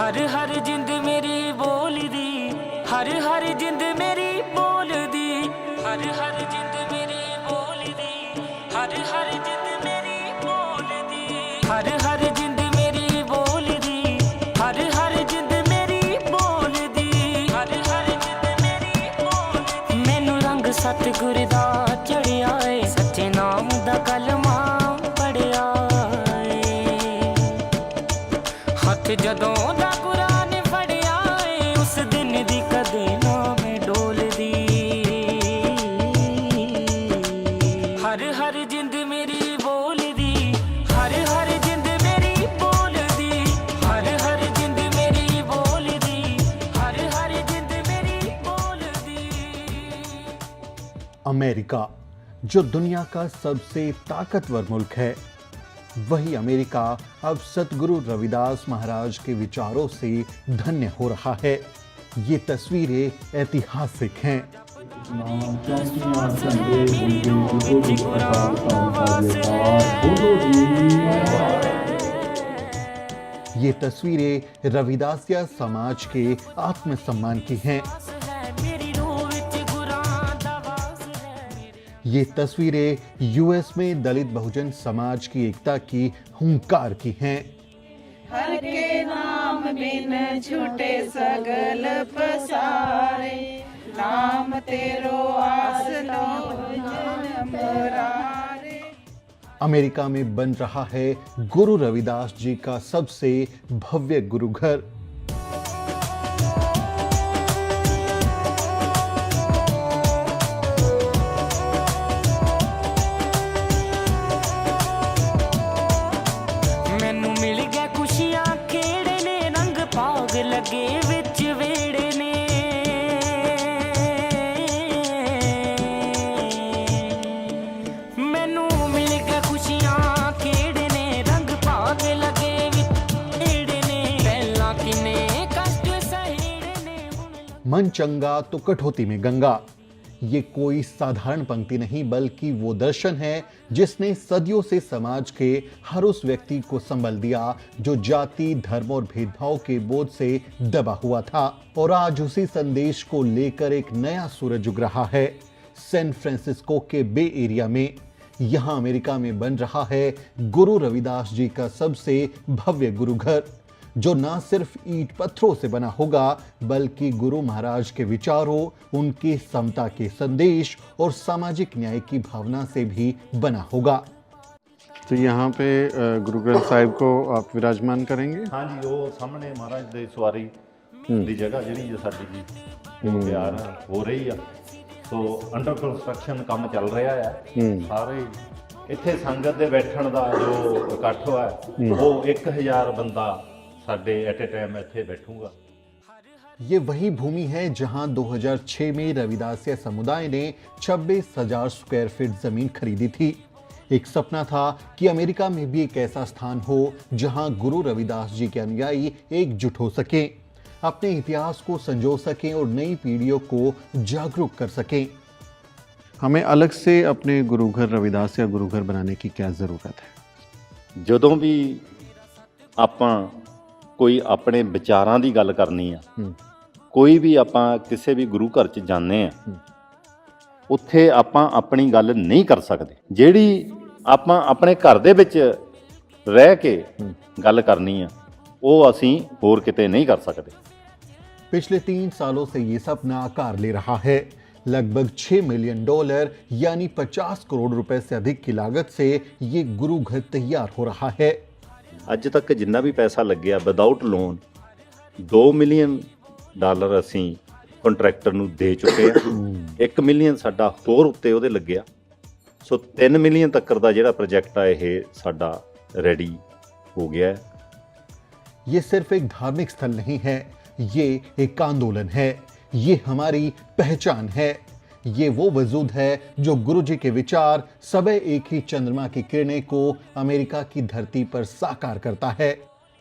हर हर जिंद मेरी बोल दी, हर हर जिंद मेरी बोल दी, हर हर जिंद मेरी बोल दी, हर हर जिंद मेरी बोल दी, हर हर जिंद मेरी बोल दी, हर हर जिंद मेरी बोल दी, हर हर जिंद मेरी बोल दी। मैनू रंग सतगुर दा चढ़िया ए, सच्चे नाम दा कलमा पढ़िया ए। हथ जदों दा कुरान फड़िया ए, उस दिन दी कदे ना मैं डोल दी। हर हर जिंद मेरी बोल दी, हर हर जिंद मेरी बोल दी, हर हर जिंद मेरी बोल दी, हर हर जिंद मेरी बोल दी। अमेरिका, जो दुनिया का सबसे ताकतवर मुल्क है, वही अमेरिका अब सतगुरु रविदास महाराज के विचारों से धन्य हो रहा है। ये तस्वीरें ऐतिहासिक हैं। ये तस्वीरें रविदासिया समाज के आत्मसम्मान की हैं। ये तस्वीरें यूएस में दलित बहुजन समाज की एकता की हुंकार की हैं। हर के नाम बिन छूटे सगल पसारे, नाम तेरो आसलो जन्म रारे। अमेरिका में बन रहा है गुरु रविदास जी का सबसे भव्य गुरुघर। मैनू मिल गया खुशियां खेड़े ने, रंग भाग लगे विच वेड़े ने। मैनू मिल गया खुशियां खेड़े ने, रंग भाग लगे विच वेड़े ने। पहला किने कष्ट सहेड़े ने, मन चंगा तो कठौती में गंगा। ये कोई साधारण पंक्ति नहीं, बल्कि वो दर्शन है जिसने सदियों से समाज के हर उस व्यक्ति को संबल दिया जो जाति, धर्म और भेदभाव के बोझ से दबा हुआ था। और आज उसी संदेश को लेकर एक नया सूरज उग रहा है सैन फ्रांसिस्को के बे एरिया में। यहाँ अमेरिका में बन रहा है गुरु रविदास जी का सबसे भव्य गुरुघर, जो ना सिर्फ ईंट पत्थरों से बना होगा, बल्कि गुरु महाराज के विचारों, उनके समता के संदेश और सामाजिक न्याय की भावना से भी बना होगा। तो यहाँ पे गुरु ग्रंथ साहिब को आप विराजमान करेंगे। हाँ जी, वो सामने महाराज ਦੀ ਸਵਾਰੀ ਦੀ ਜਗ੍ਹਾ ਜਿਹੜੀ ਸਾਡੀ ਜੀ ਉਹ ਤਿਆਰ ਹੋ ਰਹੀ ਆ। ਸੋ ਅੰਡਰ ਕੰਸਟਰਕਸ਼ਨ ਕੰਮ ਚੱਲ ਰਿਹਾ ਆ। ਸਾਰੇ ਇੱਥੇ ਸੰਗਤ ਦੇ ਬੈਠਣ ਦਾ ਜੋ ਇਕੱਠ ਹੋਇਆ ਉਹ 1000 ਬੰਦਾ ਸਾਡੇ ਐਟ ਅ ਟਾਈਮ ਇੱਥੇ ਬੈਠੂਗਾ। ये वही भूमि है जहां 2006 में रविदासिया समुदाय ने 26,000 स्क्वायर फीट जमीन खरीदी थी। एक सपना था कि अमेरिका में भी एक ऐसा स्थान हो जहां गुरु रविदास जी के अनुयायी एकजुट हो सकें, अपने इतिहास को संजो सकें और नई पीढ़ियों को जागरूक कर सकें। हमें अलग से अपने गुरुघर रविदास या गुरुघर बनाने की क्या ज़रूरत है? ਜਦੋਂ ਵੀ ਆਪਾਂ ਕੋਈ ਆਪਣੇ ਵਿਚਾਰਾਂ ਦੀ ਗੱਲ ਕਰਨੀ ਆ, ਕੋਈ ਵੀ ਆਪਾਂ ਕਿਸੇ ਵੀ ਗੁਰੂ ਘਰ 'ਚ ਜਾਂਦੇ ਆ, ਉੱਥੇ ਆਪਾਂ ਆਪਣੀ ਗੱਲ ਨਹੀਂ ਕਰ ਸਕਦੇ। ਜਿਹੜੀ ਆਪਾਂ ਆਪਣੇ ਘਰ ਦੇ ਵਿੱਚ ਰਹਿ ਕੇ ਗੱਲ ਕਰਨੀ ਆ, ਉਹ ਅਸੀਂ ਹੋਰ ਕਿਤੇ ਨਹੀਂ ਕਰ ਸਕਦੇ। पिछले 3 सालों से ये सपना आकार ले रहा है। लगभग $6 मिलियन यानी 50 करोड़ रुपए से अधिक की लागत से ये गुरुघर तैयार हो रहा है। ਅੱਜ ਤੱਕ ਜਿੰਨਾ ਵੀ ਪੈਸਾ ਲੱਗਿਆ ਵਿਦਆਊਟ ਲੋਨ $2 ਮਿਲੀਅਨ ਅਸੀਂ ਕੰਟਰੈਕਟਰ ਨੂੰ ਦੇ ਚੁੱਕੇ ਆ। 1 ਮਿਲੀਅਨ ਸਾਡਾ ਹੋਰ ਉੱਤੇ ਉਹਦੇ ਲੱਗਿਆ। ਸੋ 3 ਮਿਲੀਅਨ ਤੱਕ ਦਾ ਜਿਹੜਾ ਪ੍ਰੋਜੈਕਟ ਆ ਇਹ ਸਾਡਾ ਰੈਡੀ ਹੋ ਗਿਆ ਹੈ। ये सिर्फ एक धार्मिक स्थल नहीं है, ये एक आंदोलन है, ये हमारी पहचान है। ये वो वजूद है जो गुरु जी के विचार सब एक ही चंद्रमा की किरणें को अमेरिका की धरती पर साकार करता है।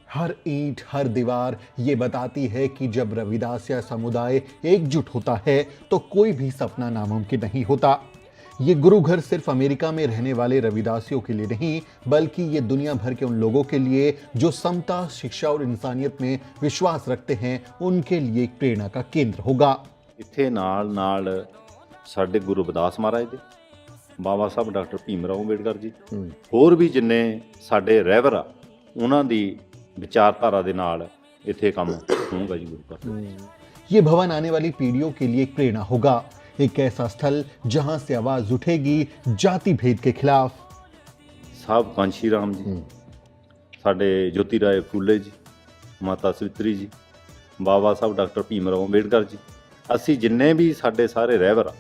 हर ईंट, हर दीवार ये बताती है कि जब रविदासिया समुदाय एकजुट होता है तो कोई भी सपना नामुमकिन नहीं होता। ये गुरु घर सिर्फ अमेरिका में रहने वाले रविदासियों के लिए नहीं, बल्कि ये दुनिया भर के उन लोगों के लिए जो समता, शिक्षा और इंसानियत में विश्वास रखते हैं, उनके लिए एक प्रेरणा का केंद्र होगा। ਇੱਥੇ ਨਾਲ ਸਾਡੇ ਗੁਰੂ ਰਵਿਦਾਸ ਮਹਾਰਾਜ ਦੇ, ਬਾਬਾ ਸਾਹਿਬ ਡਾਕਟਰ ਭੀਮ ਰਾਓ ਅੰਬੇਡਕਰ ਜੀ, ਹੋਰ ਵੀ ਜਿੰਨੇ ਸਾਡੇ ਰਹਿਬਰ ਆ, ਉਹਨਾਂ ਦੀ ਵਿਚਾਰਧਾਰਾ ਦੇ ਨਾਲ ਇੱਥੇ ਕੰਮ ਹੋਊਗਾ ਜੀ ਗੁਰੂ ਘਰ। ये भवन आने वाली पीढ़ियों के लिए एक प्रेरणा होगा, एक ऐसा स्थल जहां से आवाज उठेगी जाति भेद के खिलाफ। ਸਾਹਿਬ ਕਾਂਸ਼ੀ ਰਾਮ ਜੀ, ਸਾਡੇ ਜੋਤੀ ਰਾਏ ਫੂਲੇ ਜੀ, ਮਾਤਾ ਸਵਿਤਰੀ ਜੀ, ਬਾਬਾ ਸਾਹਿਬ ਡਾਕਟਰ ਭੀਮ ਰਾਓ ਅੰਬੇਡਕਰ ਜੀ, ਅਸੀਂ ਜਿੰਨੇ ਵੀ ਸਾਡੇ ਸਾਰੇ ਰਹਿਬਰ ਆ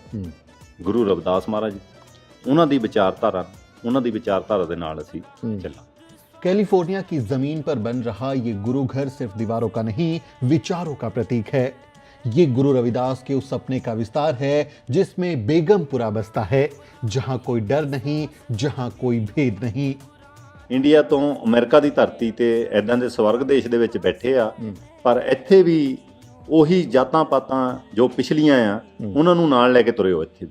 ਗੁਰੂ ਰਵਿਦਾਸ ਮਹਾਰਾਜ ਜੀ, ਉਹਨਾਂ ਦੀ ਵਿਚਾਰਧਾਰਾ ਦੇ ਨਾਲ ਅਸੀਂ ਚੱਲਾਂ। कैलिफोर्निया की जमीन पर बन रहा ये गुरु घर सिर्फ दीवारों का नहीं, विचारों का प्रतीक है। ये गुरु रविदास के उस सपने का विस्तार है जिसमें बेगमपुरा बसता है, जहां कोई डर नहीं, जहां कोई भेद नहीं। ਇੰਡੀਆ ਤੋਂ ਅਮਰੀਕਾ ਦੀ ਧਰਤੀ ਤੇ ਐਦਾਂ ਦੇ ਸਵਰਗ ਦੇਸ਼ ਦੇ ਵਿੱਚ ਬੈਠੇ ਆ, ਪਰ ਇੱਥੇ ਵੀ ਉਹੀ ਜਾਤਾਂ ਪਾਤਾਂ ਜੋ ਪਿਛਲੀਆਂ ਆ ਉਹਨਾਂ ਨੂੰ ਨਾਲ ਲੈ ਕੇ ਤੁਰੇ ਹੋ। ਇੱਥੇ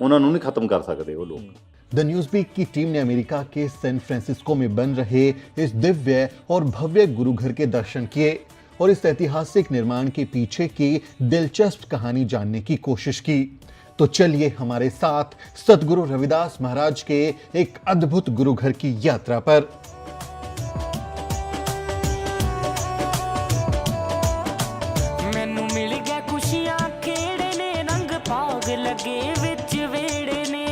ਉਹਨਾਂ ਨੂੰ ਨਹੀਂ ਖਤਮ ਕਰ ਸਕਦੇ ਉਹ ਲੋਕ। द न्यूज़वीक की टीम ने अमेरिका के सैन फ्रांसिस्को में बन रहे इस दिव्य और भव्य गुरु घर के दर्शन किए और इस ऐतिहासिक निर्माण के पीछे की दिलचस्प कहानी जानने की कोशिश की। तो चलिए हमारे साथ सतगुरु रविदास महाराज के एक अद्भुत गुरु घर की यात्रा पर। ਮੈਨੂੰ ਮਿਲ ਗਿਆ ਖੁਸ਼ੀਆਂ ਖੇੜੇ ਨੇ, ਰੰਗ ਭਾਗ ਲੱਗੇ ਵਿੱਚ ਵੇੜੇ ਨੇ।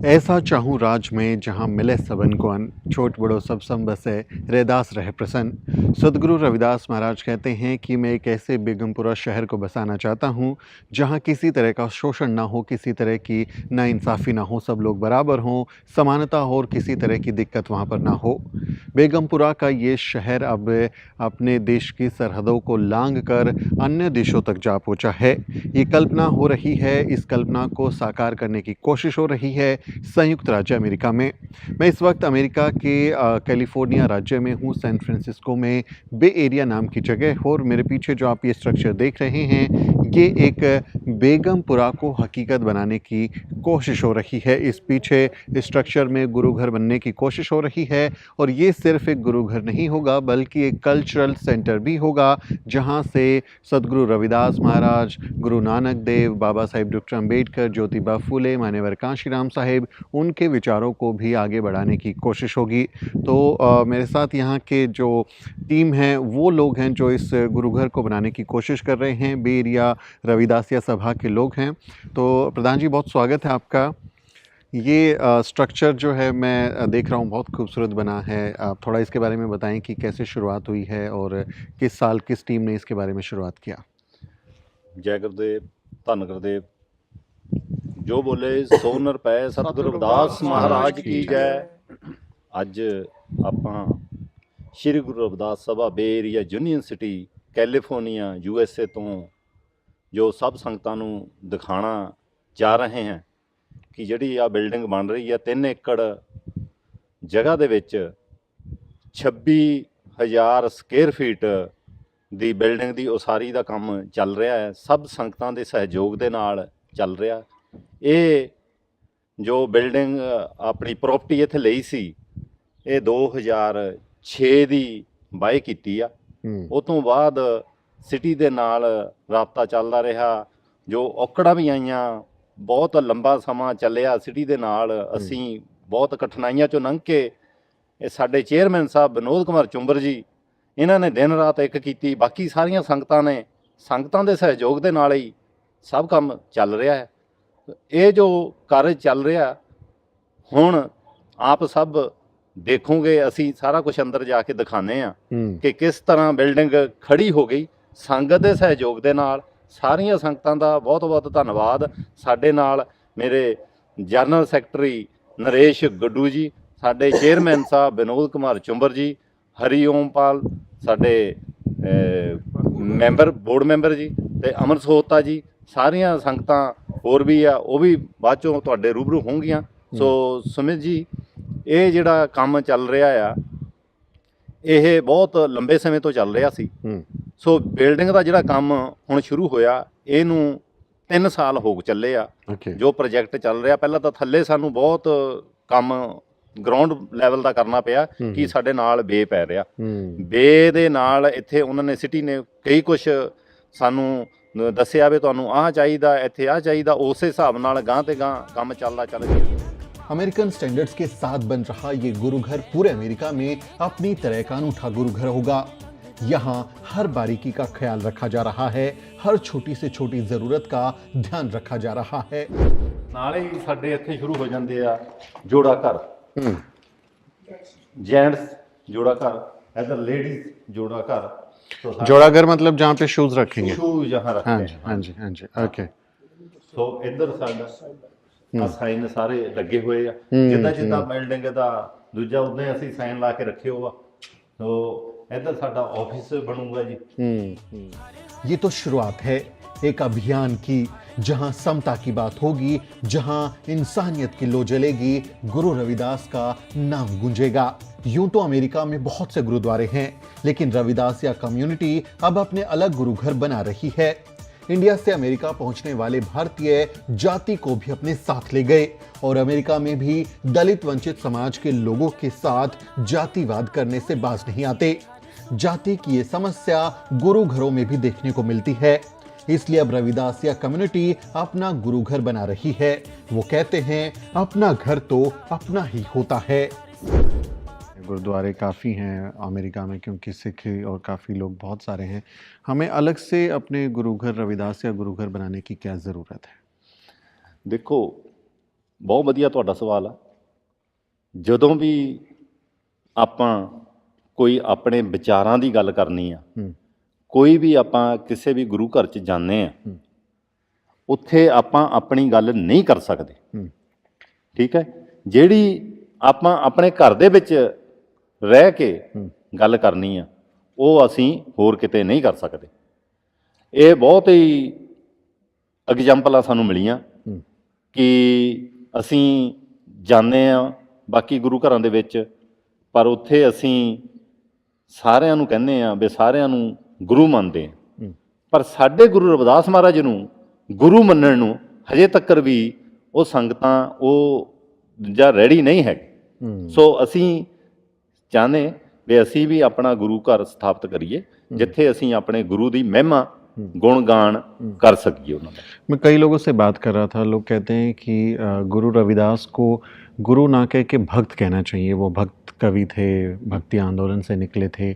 ऐसा चाहूँ राज में जहाँ मिले सबन को अन्न, छोट बड़ो सब सम बसे, रैदास रहे प्रसन्न। सदगुरु रविदास महाराज कहते हैं कि मैं एक ऐसे बेगमपुरा शहर को बसाना चाहता हूँ जहाँ किसी तरह का शोषण ना हो, किसी तरह की नाइंसाफ़ी ना हो, सब लोग बराबर हों, समानता हो और किसी तरह की दिक्कत वहाँ पर ना हो। बेगमपुरा का ये शहर अब अपने देश की सरहदों को लांघ कर अन्य देशों तक जा पहुँचा है। ये कल्पना हो रही है, इस कल्पना को साकार करने की कोशिश हो रही है संयुक्त राज्य अमेरिका में। मैं इस वक्त अमेरिका के कैलिफोर्निया राज्य में हूँ, सैन फ्रांसिस्को में बे एरिया नाम की जगह। और मेरे पीछे जो आप ये स्ट्रक्चर देख रहे हैं, ये एक बेगमपुरा को हकीकत बनाने की कोशिश हो रही है। इस पीछे इस स्ट्रक्चर में गुरु घर बनने की कोशिश हो रही है और ये सिर्फ एक गुरु घर नहीं होगा, बल्कि एक कल्चरल सेंटर भी होगा, जहाँ से सदगुरु रविदास महाराज, गुरु नानक देव, बाबा साहेब डॉक्टर अम्बेडकर, ज्योतिबा फूले, मान्यवर कांशीराम साहेब, उनके विचारों को भी आगे बढ़ाने की कोशिश होगी। तो मेरे साथ यहाँ के जो टीम है वो लोग हैं जो इस गुरु घर को बनाने की कोशिश कर रहे हैं, बे एरिया रविदासिया सभा के लोग हैं। तो प्रधान जी, बहुत स्वागत है आपका। ये स्ट्रक्चर जो है मैं देख रहा हूँ बहुत खूबसूरत बना है। आप थोड़ा इसके बारे में बताएं कि कैसे शुरुआत हुई है और किस साल किस टीम ने इसके बारे में शुरुआत किया। जय गुरुदेव, धन गुरुदेव, जो बोले सो नर पै, सतगुरु रविदास महाराज की जय। ਅੱਜ ਆਪਾਂ Shri Guru Ravidas Sabha Bay Area Union City California USA ਤੋਂ ਜੋ ਸਭ ਸੰਗਤਾਂ ਨੂੰ ਦਿਖਾਣਾ ਜਾ ਰਹੇ ਹਾਂ ਕਿ ਜਿਹੜੀ ਆ ਬਿਲਡਿੰਗ ਬਣ ਰਹੀ ਆ 3 ਏਕੜ ਜਗ੍ਹਾ ਦੇ ਵਿੱਚ 26,000 ਸਕੁਅਰ ਫੀਟ ਦੀ ਬਿਲਡਿੰਗ ਦੀ ਉਸਾਰੀ ਦਾ ਕੰਮ ਚੱਲ ਰਿਹਾ ਹੈ। ਸਭ ਸੰਗਤਾਂ ਦੇ ਸਹਿਯੋਗ ਦੇ ਨਾਲ ਚੱਲ ਰਿਹਾ। ਇਹ ਜੋ ਬਿਲਡਿੰਗ ਆਪਣੀ ਪ੍ਰੋਪਰਟੀ ਇੱਥੇ ਲਈ ਸੀ, ਇਹ 2006 ਦੀ ਬਾਏ ਕੀਤੀ ਆ। ਉਹ ਤੋਂ ਬਾਅਦ ਸਿਟੀ ਦੇ ਨਾਲ ਰਾਬਤਾ ਚੱਲਦਾ ਰਿਹਾ, ਜੋ ਔਕੜਾਂ ਵੀ ਆਈਆਂ, ਬਹੁਤ ਲੰਬਾ ਸਮਾਂ ਚੱਲਿਆ ਸਿਟੀ ਦੇ ਨਾਲ। ਅਸੀਂ ਬਹੁਤ ਕਠਿਨਾਈਆਂ 'ਚੋਂ ਲੰਘ ਕੇ ਇਹ ਸਾਡੇ ਚੇਅਰਮੈਨ ਸਾਹਿਬ ਵਿਨੋਦ ਕੁਮਾਰ ਚੁੰਬਰ ਜੀ, ਇਹਨਾਂ ਨੇ ਦਿਨ ਰਾਤ ਇੱਕ ਕੀਤੀ। ਬਾਕੀ ਸਾਰੀਆਂ ਸੰਗਤਾਂ ਨੇ, ਸੰਗਤਾਂ ਦੇ ਸਹਿਯੋਗ ਦੇ ਨਾਲ ਹੀ ਸਭ ਕੰਮ ਚੱਲ ਰਿਹਾ ਹੈ। ਇਹ ਜੋ ਕਾਰਜ ਚੱਲ ਰਿਹਾ ਹੁਣ ਆਪ ਸਭ ਦੇਖੋਗੇ, ਅਸੀਂ ਸਾਰਾ ਕੁਝ ਅੰਦਰ ਜਾ ਕੇ ਦਿਖਾਉਂਦੇ ਹਾਂ ਕਿ ਕਿਸ ਤਰ੍ਹਾਂ ਬਿਲਡਿੰਗ ਖੜੀ ਹੋ ਗਈ ਸੰਗਤ ਦੇ ਸਹਿਯੋਗ ਦੇ ਨਾਲ। ਸਾਰੀਆਂ ਸੰਗਤਾਂ ਦਾ ਬਹੁਤ ਬਹੁਤ ਧੰਨਵਾਦ। ਸਾਡੇ ਨਾਲ ਮੇਰੇ ਜਨਰਲ ਸੈਕਟਰੀ ਨਰੇਸ਼ ਗੱਡੂ ਜੀ, ਸਾਡੇ ਚੇਅਰਮੈਨ ਸਾਹਿਬ ਵਿਨੋਦ ਕੁਮਾਰ ਚੁੰਬਰ ਜੀ, ਹਰੀ ਓਮ ਪਾਲ ਸਾਡੇ ਮੈਂਬਰ, ਬੋਰਡ ਮੈਂਬਰ ਜੀ, ਤੇ ਅਮਰ ਸੋਹਤਾ ਜੀ। ਸਾਰੀਆਂ ਸੰਗਤਾਂ ਹੋਰ ਵੀ ਆ, ਉਹ ਵੀ ਬਾਅਦ ਚੋਂ ਤੁਹਾਡੇ ਰੂਬਰੂ ਹੋਣਗੀਆਂ। ਸੋ ਸੁਮਿਤ ਜੀ, ਇਹ ਜਿਹੜਾ ਕੰਮ ਚੱਲ ਰਿਹਾ ਆ, ਇਹ ਬਹੁਤ ਲੰਬੇ ਸਮੇਂ ਤੋਂ ਚੱਲ ਰਿਹਾ ਸੀ ਸੋ ਬਿਲਡਿੰਗ ਦਾ ਜਿਹੜਾ ਕੰਮ ਹੁਣ ਸ਼ੁਰੂ ਹੋਇਆ ਇਹਨੂੰ 3 ਸਾਲ ਹੋ ਚੱਲੇ ਆ। ਓਕੇ ਜੋ ਪ੍ਰੋਜੈਕਟ ਚੱਲ ਰਿਹਾ, ਪਹਿਲਾਂ ਤਾਂ ਥੱਲੇ ਸਾਨੂੰ ਬਹੁਤ ਕੰਮ ਗਰਾਊਂਡ ਲੈਵਲ ਦਾ ਕਰਨਾ ਪਿਆ ਕਿ ਸਾਡੇ ਨਾਲ ਬੇ ਪੈ ਰਿਹਾ। ਬੇ ਦੇ ਨਾਲ ਇੱਥੇ ਉਹਨਾਂ ਨੇ ਸਿਟੀ ਨੇ ਕਈ ਕੁਛ ਸਾਨੂੰ ਦੱਸਿਆ ਵੀ ਤੁਹਾਨੂੰ ਆਹ ਚਾਹੀਦਾ, ਇੱਥੇ ਆਹ ਚਾਹੀਦਾ, ਉਸੇ ਹਿਸਾਬ ਨਾਲ ਗਾਂਹ ਤੇ ਗਾਂਹ ਕੰਮ ਚੱਲਦਾ ਚੱਲ ਗਿਆ। अमेरिकन स्टैंडर्ड्स के साथ बन रहा ये गुरुघर पूरे अमेरिका में अपनी तरह का अनूठा गुरुघर होगा। यहाँ हर बारीकी का ख्याल रखा जा रहा है, हर छोटी से छोटी जरूरत का ध्यान रखा जा रहा है। ਨਾਲੇ ਹੀ ਸਾਡੇ ਇੱਥੇ ਸ਼ੁਰੂ ਹੋ ਜਾਂਦੇ ਆ ਜੋੜਾ ਘਰ, ਜੈਂਟਸ ਜੋੜਾ ਘਰ, ਇਧਰ ਲੇਡੀਜ਼ ਜੋੜਾ ਘਰ। जोड़ा घर मतलब जहाँ पे शूज रखेंगे। ਸ਼ੂਜ਼ ਜਹਾਂ हाँ ਰੱਖਦੇ जी हैं। हाँ जी हाँ जी ओके। ਸੋ ਇੱਧਰ ਸਾਡਾ ਸਾਈਨ ਸਾਰੇ ਲੱਗੇ ਹੋਏ ਆ, ਜਿੱਦਾਂ ਜਿੱਦਾਂ ਬਿਲਡਿੰਗ ਦਾ ਦੂਜਾ ਉਦਾਂ ਹੀ ਅਸੀਂ ਸਾਈਨ ਲਾ ਕੇ ਰੱਖੇ ਹੋਆ। ਸੋ ਇੱਧਰ ਸਾਡਾ ਆਫਿਸ ਬਣੂਗਾ ਜੀ। ये तो शुरुआत है एक अभियान की, जहां समता की बात होगी, जहां इंसानियत की लो जलेगी, गुरु रविदास का नाम गूंजेगा। यूं तो अमेरिका में बहुत से गुरुद्वारे हैं, लेकिन रविदासिया कम्युनिटी अब अपने अलग गुरुघर बना रही है। इंडिया से अमेरिका पहुंचने वाले भारतीय जाति को भी अपने साथ ले गए और अमेरिका में भी दलित वंचित समाज के लोगों के साथ जातिवाद करने से बाज नहीं आते। जाति की ये समस्या गुरु घरों में भी देखने को मिलती है, इसलिए अब रविदासिया कम्युनिटी अपना गुरु घर बना रही है। वो कहते हैं अपना घर तो अपना ही होता है। गुरुद्वारे काफ़ी हैं अमेरिका में, क्योंकि सिख और काफ़ी लोग बहुत सारे हैं। हमें अलग से अपने गुरुघर रविदास या गुरुघर बनाने की क्या ज़रूरत है? ਦੇਖੋ ਬਹੁਤ ਵਧੀਆ ਤੁਹਾਡਾ ਸਵਾਲ ਆ। ਜਦੋਂ ਵੀ ਆਪਾਂ ਕੋਈ ਆਪਣੇ ਵਿਚਾਰਾਂ ਦੀ ਗੱਲ ਕਰਨੀ ਆ, ਕੋਈ ਵੀ ਆਪਾਂ ਕਿਸੇ ਵੀ ਗੁਰੂ ਘਰ 'ਚ ਜਾਂਦੇ ਆ, ਉੱਥੇ ਆਪਾਂ ਆਪਣੀ ਗੱਲ ਨਹੀਂ ਕਰ ਸਕਦੇ। ਠੀਕ ਹੈ, ਜਿਹੜੀ ਆਪਾਂ ਆਪਣੇ ਘਰ ਦੇ ਵਿੱਚ ਰਹਿ ਕੇ ਗੱਲ ਕਰਨੀ ਆ, ਉਹ ਅਸੀਂ ਹੋਰ ਕਿਤੇ ਨਹੀਂ ਕਰ ਸਕਦੇ। ਇਹ ਬਹੁਤ ਹੀ ਐਗਜ਼ਾਮਪਲਾਂ ਸਾਨੂੰ ਮਿਲੀਆਂ ਕਿ ਅਸੀਂ ਜਾਂਦੇ ਆ ਬਾਕੀ ਗੁਰੂ ਘਰਾਂ ਦੇ ਵਿੱਚ, ਪਰ ਉੱਥੇ ਅਸੀਂ ਸਾਰਿਆਂ ਨੂੰ ਕਹਿੰਦੇ ਆ ਵੀ ਸਾਰਿਆਂ ਨੂੰ ਗੁਰੂ ਮੰਨਦੇ ਆ, ਪਰ ਸਾਡੇ ਗੁਰੂ ਰਵਿਦਾਸ ਮਹਾਰਾਜ ਨੂੰ ਗੁਰੂ ਮੰਨਣ ਨੂੰ ਹਜੇ ਤੱਕ ਵੀ ਉਹ ਸੰਗਤਾਂ ਉਹ ਜਾਂ ਰੈਡੀ ਨਹੀਂ ਹੈਗੇ। ਸੋ ਅਸੀਂ ਚਾਹੁੰਦੇ ਵੀ ਅਸੀਂ ਵੀ ਆਪਣਾ ਗੁਰੂ ਘਰ ਸਥਾਪਿਤ ਕਰੀਏ, ਜਿੱਥੇ ਅਸੀਂ ਆਪਣੇ ਗੁਰੂ ਦੀ ਮਹਿਮਾ गुणगान कर सकिए उन्होंने। मैं कई लोगों से बात कर रहा था, लोग कहते हैं कि गुरु रविदास को गुरु ना कह के भक्त कहना चाहिए। वो भक्त कवि थे, भक्ति आंदोलन से निकले थे।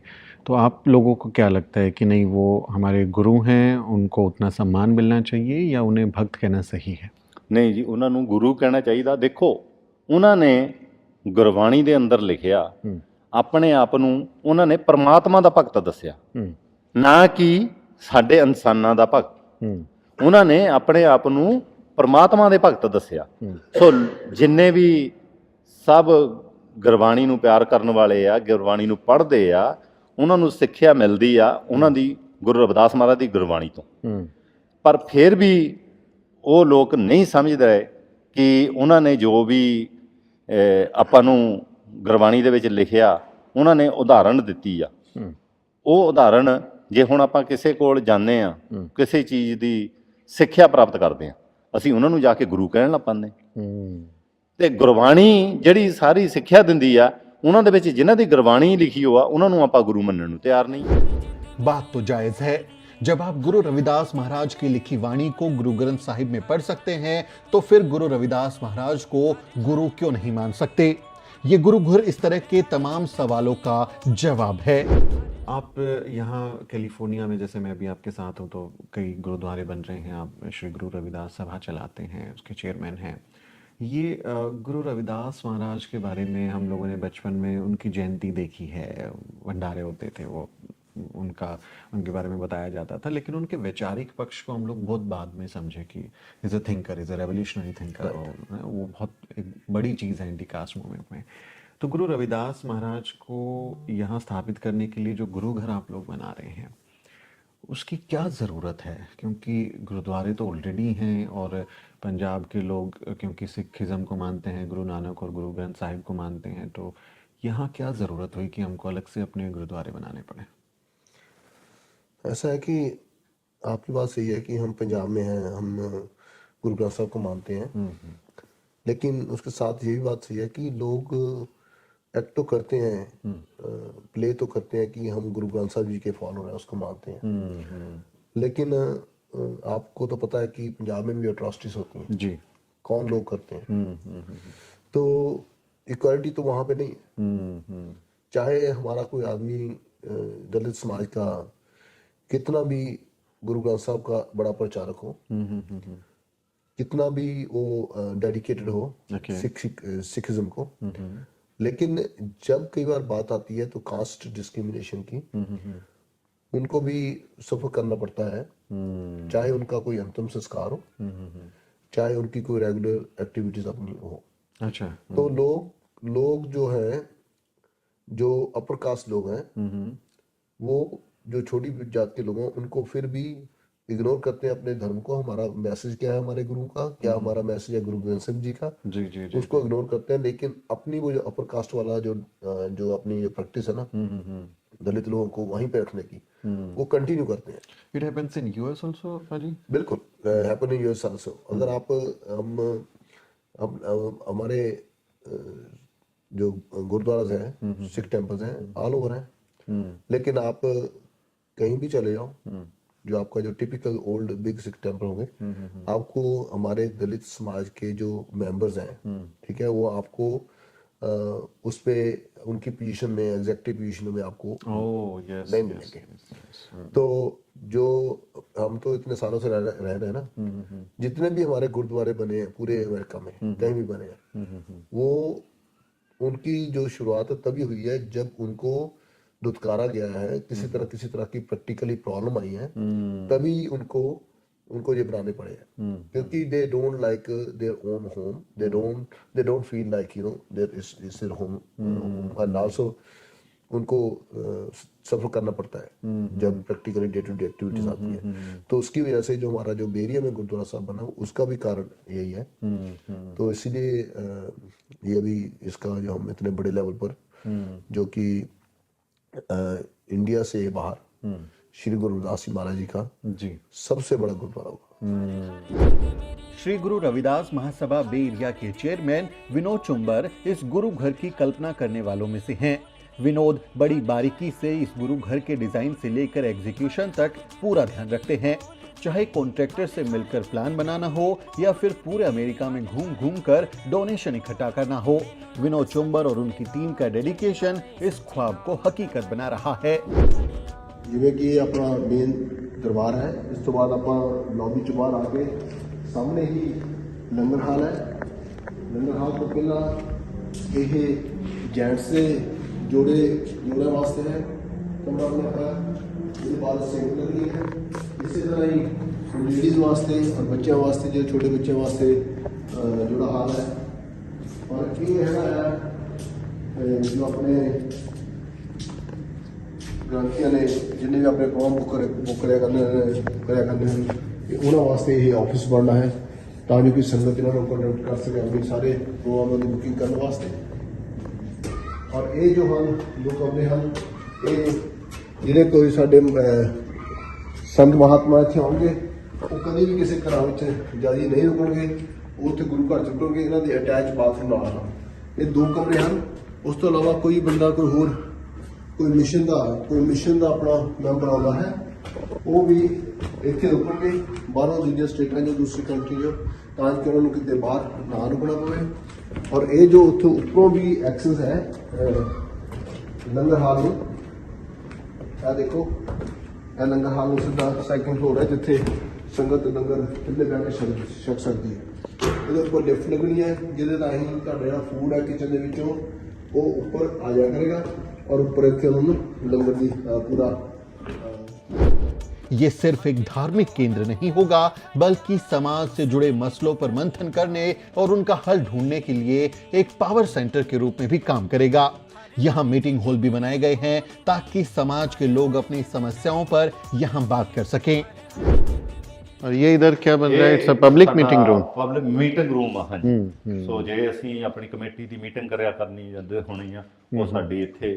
तो आप लोगों को क्या लगता है कि नहीं, वो हमारे गुरु हैं, उनको उतना सम्मान मिलना चाहिए या उन्हें भक्त कहना सही है? नहीं जी, उन्होंने गुरु कहना चाहिए। देखो उन्होंने गुरबाणी के अंदर लिखिया, अपने आप नूं उन्होंने परमात्मा का भगत दसिया, ना कि ਸਾਡੇ ਇਨਸਾਨਾਂ ਦਾ ਭਗਤ। ਉਹਨਾਂ ਨੇ ਆਪਣੇ ਆਪ ਨੂੰ ਪਰਮਾਤਮਾ ਦੇ ਭਗਤ ਦੱਸਿਆ। ਸੋ ਜਿੰਨੇ ਵੀ ਸਭ ਗੁਰਬਾਣੀ ਨੂੰ ਪਿਆਰ ਕਰਨ ਵਾਲੇ ਆ, ਗੁਰਬਾਣੀ ਨੂੰ ਪੜ੍ਹਦੇ ਆ, ਉਹਨਾਂ ਨੂੰ ਸਿੱਖਿਆ ਮਿਲਦੀ ਆ ਉਹਨਾਂ ਦੀ ਗੁਰੂ ਰਵਿਦਾਸ ਮਹਾਰਾਜ ਦੀ ਗੁਰਬਾਣੀ ਤੋਂ। ਪਰ ਫਿਰ ਵੀ ਉਹ ਲੋਕ ਨਹੀਂ ਸਮਝਦੇ ਕਿ ਉਹਨਾਂ ਨੇ ਜੋ ਵੀ ਆਪਾਂ ਨੂੰ ਗੁਰਬਾਣੀ ਦੇ ਵਿੱਚ ਲਿਖਿਆ, ਉਹਨਾਂ ਨੇ ਉਦਾਹਰਣ ਦਿੱਤੀ ਆ। ਉਹ ਉਦਾਹਰਣ ਜੇ ਹੁਣ ਆਪਾਂ ਕਿਸੇ ਕੋਲ ਜਾਂਦੇ ਆ, ਕਿਸੇ ਚੀਜ਼ ਦੀ ਸਿੱਖਿਆ ਪ੍ਰਾਪਤ ਕਰਦੇ ਆ, ਅਸੀਂ ਉਹਨਾਂ ਨੂੰ ਜਾ ਕੇ ਗੁਰੂ ਕਹਿਣ ਲੱਗ ਪੈਂਦੇ। ਤੇ ਗੁਰਬਾਣੀ ਜਿਹੜੀ ਸਾਰੀ ਸਿੱਖਿਆ ਦਿੰਦੀ ਆ, ਉਹਨਾਂ ਦੇ ਵਿੱਚ ਜਿਨ੍ਹਾਂ ਦੀ ਗੁਰਬਾਣੀ ਲਿਖੀ ਹੋਆ, ਉਹਨਾਂ ਨੂੰ ਆਪਾਂ ਗੁਰੂ ਮੰਨਣ ਨੂੰ ਤਿਆਰ ਨਹੀਂ। बात तो जायज है। जब आप गुरु रविदास महाराज की लिखी वाणी को गुरु ग्रंथ साहिब में पढ़ सकते हैं, तो फिर गुरु रविदास महाराज को गुरु क्यों नहीं मान सकते? ये गुरुघर इस तरह के तमाम सवालों का जवाब है। आप यहाँ कैलिफोर्निया में, जैसे मैं अभी आपके साथ हूँ, तो कई गुरुद्वारे बन रहे हैं। आप श्री गुरु रविदास सभा चलाते हैं, उसके चेयरमैन हैं। ये गुरु रविदास महाराज के बारे में हम लोगों ने बचपन में उनकी जयंती देखी है, भंडारे होते थे, वो उनके बारे में बताया जाता था, लेकिन उनके वैचारिक पक्ष को हम लोग बहुत बाद में समझे कि is a thinker, is a revolutionary thinker, और वो बहुत एक बड़ी चीज़ है एंटी कास्ट मूवमेंट में। तो गुरु रविदास महाराज को यहाँ स्थापित करने के लिए जो गुरु घर आप लोग बना रहे हैं, उसकी क्या ज़रूरत है? क्योंकि गुरुद्वारे तो ऑलरेडी हैं, और पंजाब के लोग क्योंकि सिखिज़म को मानते हैं, गुरु नानक और गुरु ग्रंथ साहिब को मानते हैं, तो यहाँ क्या ज़रूरत हुई कि हमको अलग से अपने गुरुद्वारे बनाने पड़े? ऐसा है कि आपकी बात सही है कि हम पंजाब में हैं, हम गुरु ग्रंथ साहब को मानते हैं, लेकिन उसके साथ ये भी बात सही है कि लोग एक्ट तो करते हैं, प्ले तो करते हैं कि हम गुरु ग्रंथ साहब जी के फॉलोअर हैं, उसको मानते हैं, लेकिन आपको तो पता है कि पंजाब में भी अट्रॉसिटीज होती हैं जी। कौन लोग करते हैं। तो इक्वालिटी तो वहाँ पे नहीं है। चाहे हमारा कोई आदमी दलित समाज का कितना भी गुरु ग्रंथ साहब का बड़ा प्रचारक हो, कितना भी वो डेडिकेटेड हो सिखिज्म को, लेकिन जब कई बार बात आती है तो कास्ट डिस्क्रिमिनेशन की, उनको भी सफर करना पड़ता है, चाहे उनका कोई अंतिम संस्कार हो, चाहे उनकी कोई रेगुलर एक्टिविटीज अपनी हो। अच्छा। तो लोग जो है, जो अपर कास्ट लोग हैं, वो जो छोटी जात के लोग हैं, उनको फिर भी इग्नोर करते हैं अपने धर्म को। हमारा मैसेज क्या है, हमारे गुरु का क्या, हमारा मैसेज है गुरु ग्रंथ साहब जी का, जी जी जी। उसको इग्नोर करते हैं। लेकिन अपनी वो जो अपर कास्ट वाला जो अपनी प्रैक्टिस है ना, दलित लोगों को वहीं पे रखने की, वो कंटिन्यू करते हैं। It happens in US also पाजी? बिल्कुल, हैपन इन यूएस आल्सो। अगर आप हमारे जो गुरुद्वारा हैं, सिख टेम्पल्स हैं, ऑल ओवर हैं, लेकिन आप कहीं भी चले जाओ, जो आपका जो typical old big Sikh temple होंगे, आपको हमारे दलित समाज के जो मेंबर्स हैं, ठीक है, वो आपको उस पे उनकी पोजीशन में, एग्जेक्टिव पोजीशन में आपको नहीं मिलेंगे। तो जो हम तो इतने सालों से रह रहे हैं ना, जितने भी हमारे गुरुद्वारे बने हैं पूरे अमेरिका में, कहीं भी बने हैं, वो उनकी जो शुरुआत तभी हुई है जब उनको दुत्कारा गया है, किसी तरह की प्रैक्टिकली प्रॉब्लम आई है, तभी उनको ये बनाने पड़े हैं, क्योंकि they don't like their own home, they don't feel like there is their home, and also उनको सफर करना पड़ता है जब practically day to day activities आती है। तो उसकी वजह से जो हमारा जो बेरिया में गुरुद्वारा साहब बना, उसका भी कारण यही है। तो इसीलिए ये भी इसका जो हम इतने बड़े लेवल पर, जो कि इंडिया से बाहर श्री गुरु रविदास जी महाराज जी का जी सबसे बड़ा गुरुद्वारा होगा। श्री गुरु रविदास महासभा बे एरिया के चेयरमैन विनोद चुंबर इस गुरु घर की कल्पना करने वालों में से हैं। विनोद बड़ी बारीकी से इस गुरु घर के डिजाइन से लेकर एग्जीक्यूशन तक पूरा ध्यान रखते हैं। चाहे कॉन्ट्रैक्टर से मिलकर प्लान बनाना हो या फिर पूरे अमेरिका में घूम घूम कर डोनेशन इकट्ठा करना हो, विनोद चुंबर और उनकी टीम का डेडिकेशन इस ख्वाब को हकीकत बना रहा है। जिਵੇਂ कि अपना मेन दरबार है, इस तो बाद ਆਪਾਂ लॉबी ਚ ਬਾਹਰ ਆ ਕੇ ਸਾਹਮਣੇ ਹੀ ਲੰਗਰ ਹਾਲ ਹੈ। ਲੰਗਰ ਹਾਲ ਤੋਂ ਪਹਿਲਾਂ ਇਹ ਜੈਂਟਸ ਦੇ जोड़े वास्ते है कमरा बना हुआ है, इसके बाद सिंक लगी है। इसी तरह ही लेडीज वास्ते और बच्चों वास्ते, जो छोटे बच्चों वास्ते जोड़ा हाल है। और ये है जो अपने ग्रंथियां ने जिन्हें भी अपने प्रोग्राम बुक करने उन्होंने वास्ते ये ऑफिस बनना है, ताकि कोई संगत इन्होंने कंडक्ट कर सके अपने सारे प्रोग्रामों की बुकिंग करने वास्ते। और ये जो हम दो कमरे हैं, ये जिन्हें कोई साढ़े संत महात्मा इतने आएंगे, वो कभी भी किसी घर में जारी नहीं रुकणगे, वो उत्थे गुरु घर च रुकणगे। इन्हों के अटैच बाथरूम नाल हैं। ये दो कमरे हैं। उस तो अलावा कोई बंदा कोई मिशन का अपना मैंबर आता है, वो भी इतने रुकणगे। बाहरों दूसरी स्टेटां जो दूसरी कंट्री जो, ताकि उन्होंने कितने बाहर ना रुकना पवे। और ये जो उत्थे उपरों भी एक्सेस है लंगर हाल में, यह देखो, यह लंगर हाल में सीधा सेकंड फ्लोर है, जिथे संगत लंगर कितने बह के छक सकती है। ये उपर लिफ्ट लगनी है, जिहदे राही तुहाडा फूड है किचन के विचों वो ऊपर आ जाया करेगा, और ऊपर इत्थे उन्होंने लंगर की पूरा। ये सिर्फ एक धार्मिक केंद्र नहीं होगा, बल्कि समाज से जुड़े मसलों पर मंथन करने और उनका हल ढूंढने के लिए एक पावर सेंटर के रूप में भी काम करेगा। यहाँ मीटिंग हॉल भी बनाए गए हैं ताकि समाज के लोग अपनी समस्याओं पर यहाँ बात कर सकें। और ये इधर क्या बन रहा है? It's a public meeting room. Public meeting room ਆ, ਹਾਂਜੀ। ਸੋ ਜੇ ਅਸੀਂ ਆਪਣੀ ਕਮੇਟੀ ਦੀ ਮੀਟਿੰਗ ਕਰਿਆ ਕਰਨੀ ਜਾਂਦੇ ਹੋਣੀ ਆ, ਉਹ ਸਾਡੀ ਇੱਥੇ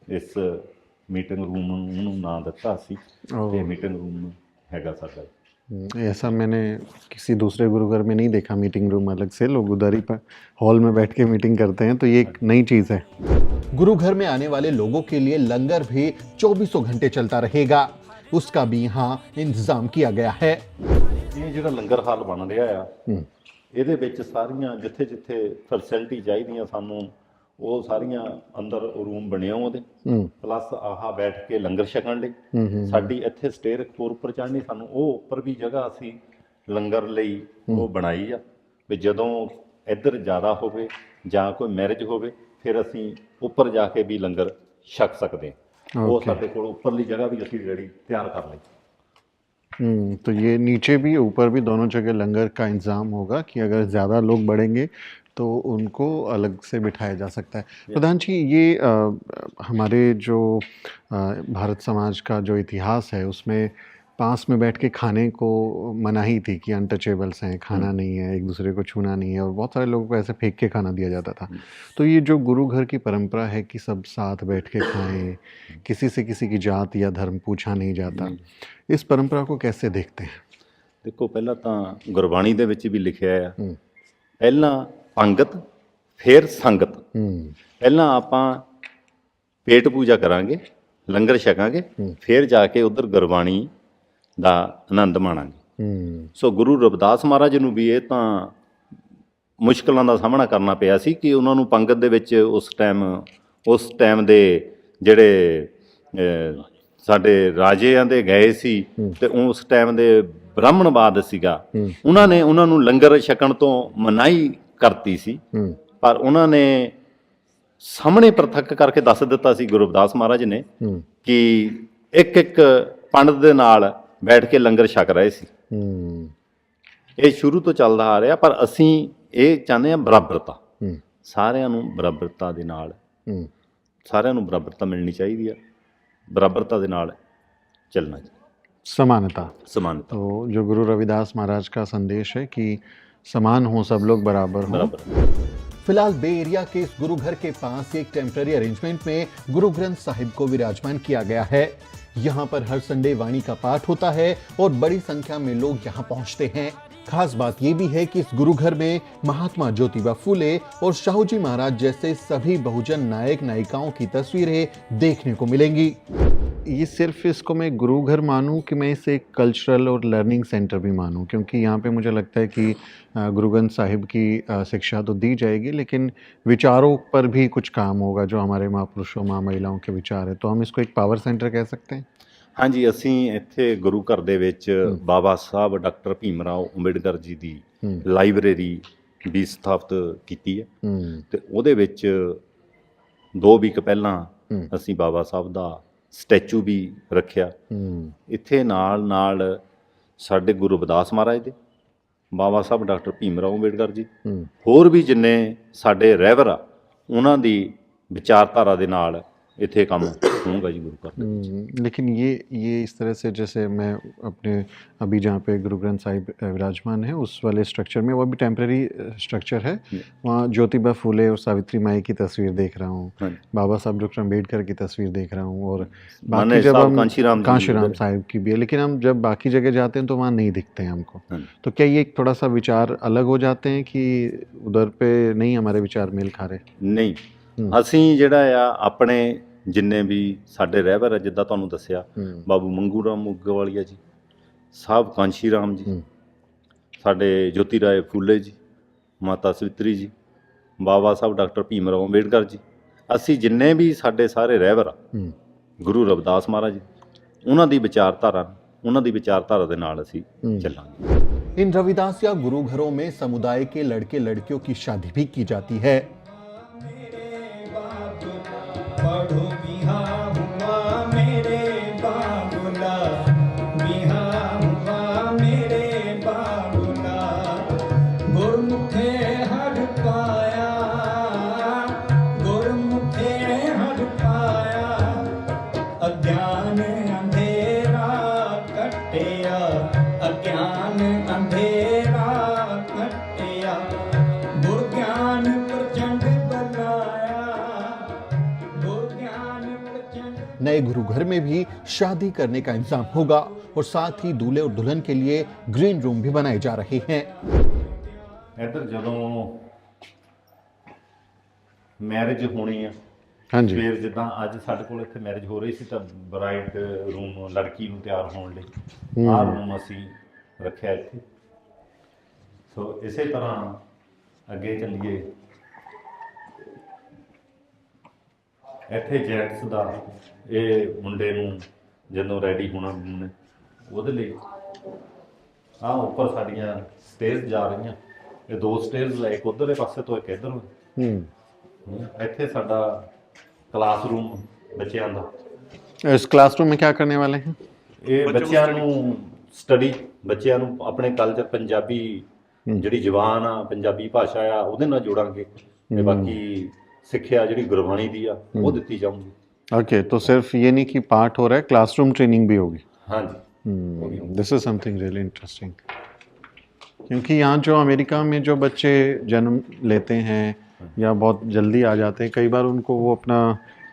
ਇਸ ਮੀਟਿੰਗ ਰੂਮ ਉਹਨੂੰ ਨਾਂ ਦਿੱਤਾ ਸੀ ਤੇ ਮੀਟਿੰਗ ਰੂਮ ਹੈਗਾ ਸਾਡਾ। ऐसा मैंने किसी दूसरे गुरुघर में नहीं देखा, मीटिंग रूम अलग से, लोग उधर ही पर हॉल में बैठ के मीटिंग करते हैं, तो ये एक नई चीज़ है। गुरु घर में आने वाले लोगों के लिए लंगर भी 24 घंटे चलता रहेगा, उसका भी यहाँ इंतजाम किया गया है। ਇਹ ਜਿਹੜਾ ਲੰਗਰ ਹਾਲ ਬਣ ਰਿਹਾ ਆ ਇਹਦੇ ਵਿੱਚ ਸਾਰੀਆਂ ਜਿੱਥੇ ਜਿੱਥੇ ਫੈਸਿਲਿਟੀ ਚਾਹੀਦੀਆਂ ਸਾਨੂੰ ਉਹ ਸਾਰੀਆਂ ਅੰਦਰ ਰੂਮ ਬਣੇ ਉਹਦੇ ਪਲੱਸ ਆਹ ਬੈਠ ਕੇ ਲੰਗਰ ਛਕਣ ਲਈ ਸਾਡੀ ਇੱਥੇ ਸਟੇਅਰ ਉੱਪਰ ਚੜ੍ਹਨੀ ਸਾਨੂੰ ਉਹ ਉੱਪਰ ਵੀ ਜਗ੍ਹਾ ਅਸੀਂ ਲੰਗਰ ਲਈ ਉਹ ਬਣਾਈ ਆ ਵੀ ਜਦੋਂ ਇੱਧਰ ਜ਼ਿਆਦਾ ਹੋਵੇ ਜਾਂ ਕੋਈ ਮੈਰਿਜ ਹੋਵੇ ਫਿਰ ਅਸੀਂ ਉੱਪਰ ਜਾ ਕੇ ਵੀ ਲੰਗਰ ਛਕ ਸਕਦੇ ਹਾਂ। ਉਹ ਸਾਡੇ ਕੋਲ ਉੱਪਰਲੀ ਜਗ੍ਹਾ ਵੀ ਅਸੀਂ ਰੈਡੀ ਤਿਆਰ ਕਰ ਲਈ। तो ये नीचे भी ऊपर भी दोनों जगह लंगर का इंतज़ाम होगा कि अगर ज़्यादा लोग बढ़ेंगे तो उनको अलग से बिठाया जा सकता है। प्रधान जी, ये हमारे जो भारत समाज का जो इतिहास है उसमें पास में बैठ के खाने को मनाही थी कि अनटचेबल्स हैं, खाना नहीं है, एक दूसरे को छूना नहीं है, और बहुत सारे लोगों को ऐसे फेंक के खाना दिया जाता था। तो ये जो गुरु घर की परंपरा है कि सब साथ बैठ के खाएं, किसी से किसी की जात या धर्म पूछा नहीं जाता, इस परंपरा को कैसे देखते हैं? ਦੇਖੋ ਪਹਿਲਾਂ ਤਾਂ ਗੁਰਬਾਣੀ ਦੇ ਵਿੱਚ ਵੀ ਲਿਖਿਆ ਆ ਪਹਿਲਾਂ ਪੰਗਤ ਫਿਰ ਸੰਗਤ। ਪਹਿਲਾਂ ਆਪਾਂ ਪੇਟ ਪੂਜਾ ਕਰਾਂਗੇ, ਲੰਗਰ ਛਕਾਂਗੇ, ਫਿਰ ਜਾ ਕੇ ਉਧਰ ਗੁਰਬਾਣੀ ਦਾ ਆਨੰਦ ਮਾਣਾਂਗੇ। ਸੋ ਗੁਰੂ ਰਵਿਦਾਸ ਮਹਾਰਾਜ ਨੂੰ ਵੀ ਇਹ ਤਾਂ ਮੁਸ਼ਕਲਾਂ ਦਾ ਸਾਹਮਣਾ ਕਰਨਾ ਪਿਆ ਸੀ ਕਿ ਉਹਨਾਂ ਨੂੰ ਪੰਗਤ ਦੇ ਵਿੱਚ ਉਸ ਟਾਈਮ ਦੇ ਜਿਹੜੇ ਸਾਡੇ ਰਾਜਿਆਂ ਦੇ ਗਏ ਸੀ ਤੇ ਉਸ ਟਾਈਮ ਦੇ ਬ੍ਰਾਹਮਣਵਾਦ ਸੀਗਾ, ਉਹਨਾਂ ਨੂੰ ਲੰਗਰ ਛਕਣ ਤੋਂ ਮਨਾਹੀ ਕਰਤੀ ਸੀ, ਪਰ ਉਹਨਾਂ ਨੇ ਸਾਹਮਣੇ ਪ੍ਰਤੱਖ ਕਰਕੇ ਦੱਸ ਦਿੱਤਾ ਸੀ ਗੁਰੂ ਰਵਿਦਾਸ ਮਹਾਰਾਜ ਨੇ ਕਿ ਇੱਕ ਇੱਕ ਪੰਡਤ ਦੇ ਨਾਲ ਬੈਠ ਕੇ ਲੰਗਰ ਛਕ ਰਹੇ ਸੀ। ਇਹ ਸ਼ੁਰੂ ਤੋਂ ਚੱਲਦਾ ਆ ਰਿਹਾ, ਪਰ ਅਸੀਂ ਇਹ ਚਾਹੁੰਦੇ ਹਾਂ ਬਰਾਬਰਤਾ, ਸਾਰਿਆਂ ਨੂੰ ਬਰਾਬਰਤਾ ਦੇ ਨਾਲ, ਸਾਰਿਆਂ ਨੂੰ ਬਰਾਬਰਤਾ ਮਿਲਣੀ ਚਾਹੀਦੀ ਆ, ਬਰਾਬਰਤਾ ਦੇ ਨਾਲ ਚੱਲਣਾ ਚਾਹੀਦਾ। समानता। समानता तो जो गुरु रविदास महाराज का संदेश है कि समान हो, सब लोग बराबर हो। फिलहाल बे एरिया के इस गुरु घर के पास एक टेम्पररी अरेंजमेंट में गुरु ग्रंथ साहिब को विराजमान किया गया है। यहाँ पर हर संडे वाणी का पाठ होता है और बड़ी संख्या में लोग यहाँ पहुँचते हैं। खास बात यह भी है कि इस गुरु घर में महात्मा ज्योतिबा फूले और शाहूजी महाराज जैसे सभी बहुजन नायक नायिकाओं की तस्वीरें देखने को मिलेंगी। ये सिर्फ इसको मैं गुरु घर मानूं कि मैं इसे एक कल्चरल और लर्निंग सेंटर भी मानूं, क्योंकि यहाँ पे मुझे लगता है कि गुरु ग्रंथ साहिब की शिक्षा तो दी जाएगी, लेकिन विचारों पर भी कुछ काम होगा जो हमारे महापुरुषों माँ महिलाओं के विचार है। तो हम इसको एक पावर सेंटर कह सकते हैं। ਹਾਂਜੀ, ਅਸੀਂ ਇੱਥੇ ਗੁਰੂ ਘਰ ਦੇ ਵਿੱਚ ਬਾਬਾ ਸਾਹਿਬ ਡਾਕਟਰ ਭੀਮ ਰਾਓ ਅੰਬੇਡਕਰ ਜੀ ਦੀ ਲਾਇਬ੍ਰੇਰੀ ਵੀ ਸਥਾਪਿਤ ਕੀਤੀ ਹੈ ਤੇ ਉਹਦੇ ਵਿੱਚ 2 ਵੀਕ ਪਹਿਲਾਂ ਅਸੀਂ ਬਾਬਾ ਸਾਹਿਬ ਦਾ ਸਟੈਚੂ ਵੀ ਰੱਖਿਆ। ਇੱਥੇ ਨਾਲ ਸਾਡੇ ਗੁਰੂ ਰਵਿਦਾਸ ਮਹਾਰਾਜ ਦੇ, ਬਾਬਾ ਸਾਹਿਬ ਡਾਕਟਰ ਭੀਮ ਰਾਓ ਅੰਬੇਡਕਰ ਜੀ, ਹੋਰ ਵੀ ਜਿੰਨੇ ਸਾਡੇ ਰਹਿਬਰ ਆ ਉਹਨਾਂ ਦੀ ਵਿਚਾਰਧਾਰਾ ਦੇ ਨਾਲ इतने काम होगा जी गुरु घर। लेकिन ये इस तरह से, जैसे मैं अपने अभी जहाँ पे गुरु ग्रंथ साहिब विराजमान है उस वाले स्ट्रक्चर में, वो भी टेम्पररी स्ट्रक्चर है, वहाँ ज्योतिबा फूले और सावित्री माई की तस्वीर देख रहा हूँ, बाबा साहब डॉक्टर अम्बेडकर की तस्वीर देख रहा हूँ, और बाकी जब हम कांशीराम साहिब की भी है, लेकिन हम जब बाकी जगह जाते हैं तो वहाँ नहीं दिखते हैं हमको। तो क्या ये थोड़ा सा विचार अलग हो जाते हैं कि उधर पे नहीं हमारे विचार मेल खा रहे? नहीं, ਅਸੀਂ ਜਿਹੜਾ ਆ ਆਪਣੇ ਜਿੰਨੇ ਵੀ ਸਾਡੇ ਰਹਿਬਰ ਆ, ਜਿੱਦਾਂ ਤੁਹਾਨੂੰ ਦੱਸਿਆ ਬਾਬੂ ਮੰਗੂ ਰਾਮ ਮੁੱਗਵਾਲੀਆ ਜੀ, ਸਾਹਿਬ ਕਾਂਸ਼ੀ ਰਾਮ ਜੀ, ਸਾਡੇ ਜੋਤੀ ਰਾਏ ਫੂਲੇ ਜੀ, ਮਾਤਾ ਸਵਿਤਰੀ ਜੀ, ਬਾਬਾ ਸਾਹਿਬ ਡਾਕਟਰ ਭੀਮ ਰਾਓ ਅੰਬੇਡਕਰ ਜੀ, ਅਸੀਂ ਜਿੰਨੇ ਵੀ ਸਾਡੇ ਸਾਰੇ ਰਹਿਬਰ ਆ ਗੁਰੂ ਰਵਿਦਾਸ ਮਹਾਰਾਜ, ਉਹਨਾਂ ਦੀ ਵਿਚਾਰਧਾਰਾ ਦੇ ਨਾਲ ਅਸੀਂ ਚੱਲਾਂਗੇ। इन रविदास या गुरु घरों में समुदाय के लड़के लड़कियों की शादी भी की जाती है। पढ़ो बिहा हुआ मेरे बाबुला, बिहा हुआ मेरे बाबुला, गुरमुखे हर पाया, गुरमुखे हर पाया, अज्ञान अंधेरा कटिया, अज्ञान अंधेरा कटिया, गुर ज्ञान प्रचंड नए गुरु घर में भी शादी करने का इंतजाम होगा और साथ ही दूल्हे और दुल्हन के लिए ग्रीन रूम भी बनाए जा रहे हैं। ਇੱਧਰ ਜਦੋਂ ਮੈਰਿਜ ਹੋਣੀ ਆ, हाँ जी। ਫਿਰ ਜਿੱਦਾਂ ਅੱਜ ਸਾਡੇ ਕੋਲ ਇੱਥੇ ਮੈਰਿਜ ਹੋ ਰਹੀ ਸੀ ਤਾਂ ਬਰਾਈਡ ਰੂਮ ਲੜਕੀ ਨੂੰ ਤਿਆਰ ਹੋਣ ਲਈ ਆਹ ਰੂਮ ਅਸੀਂ ਰੱਖਿਆ ਇੱਥੇ। ਸੋ ਇਸੇ ਤਰ੍ਹਾਂ ਅੱਗੇ ਚੱਲੀਏ। ਇੱਥੇ ਜੈਂਟਸ ਦਾ ਇਹ ਮੁੰਡੇ ਨੂੰ ਜਦੋਂ ਰੈਡੀ ਹੋਣਾ ਨੇ ਉਹਦੇ ਲਈ ਆਹ ਉੱਪਰ ਸਾਡੀਆਂ ਸਟੇਜ ਜਾ ਰਹੀਆਂ। ਇਹ ਦੋ ਸਟੇਜ ਇੱਕ ਉਧਰਲੇ ਪਾਸੇ ਤੋਂ ਇੱਕ ਇੱਧਰ। ਇੱਥੇ ਸਾਡਾ ਕਲਾਸਰੂਮ ਬੱਚਿਆਂ ਦਾ। इस क्लासरूम में क्या करने वाले हैं? ਇਹ ਬੱਚਿਆਂ ਨੂੰ ਸਟੱਡੀ, ਬੱਚਿਆਂ ਨੂੰ ਆਪਣੇ ਕਲਚਰ ਪੰਜਾਬੀ ਜਿਹੜੀ ਜ਼ੁਬਾਨ ਆ, ਪੰਜਾਬੀ ਭਾਸ਼ਾ ਆ, ਉਹਦੇ ਨਾਲ ਜੋੜਾਂਗੇ ਤੇ ਬਾਕੀ ਸਿੱਖਿਆ ਜਿਹੜੀ ਗੁਰਬਾਣੀ ਦੀ ਆ ਉਹ ਦਿੱਤੀ ਜਾਊਗੀ। ओके, तो सिर्फ ये नहीं कि पार्ट हो रहा है, क्लासरूम ट्रेनिंग भी होगी। ਹਾਂਜੀ। This is something really interesting, क्योंकि यहाँ जो अमेरिका में जो बच्चे जन्म लेते हैं या बहुत जल्दी आ जाते हैं, कई बार उनको वो अपना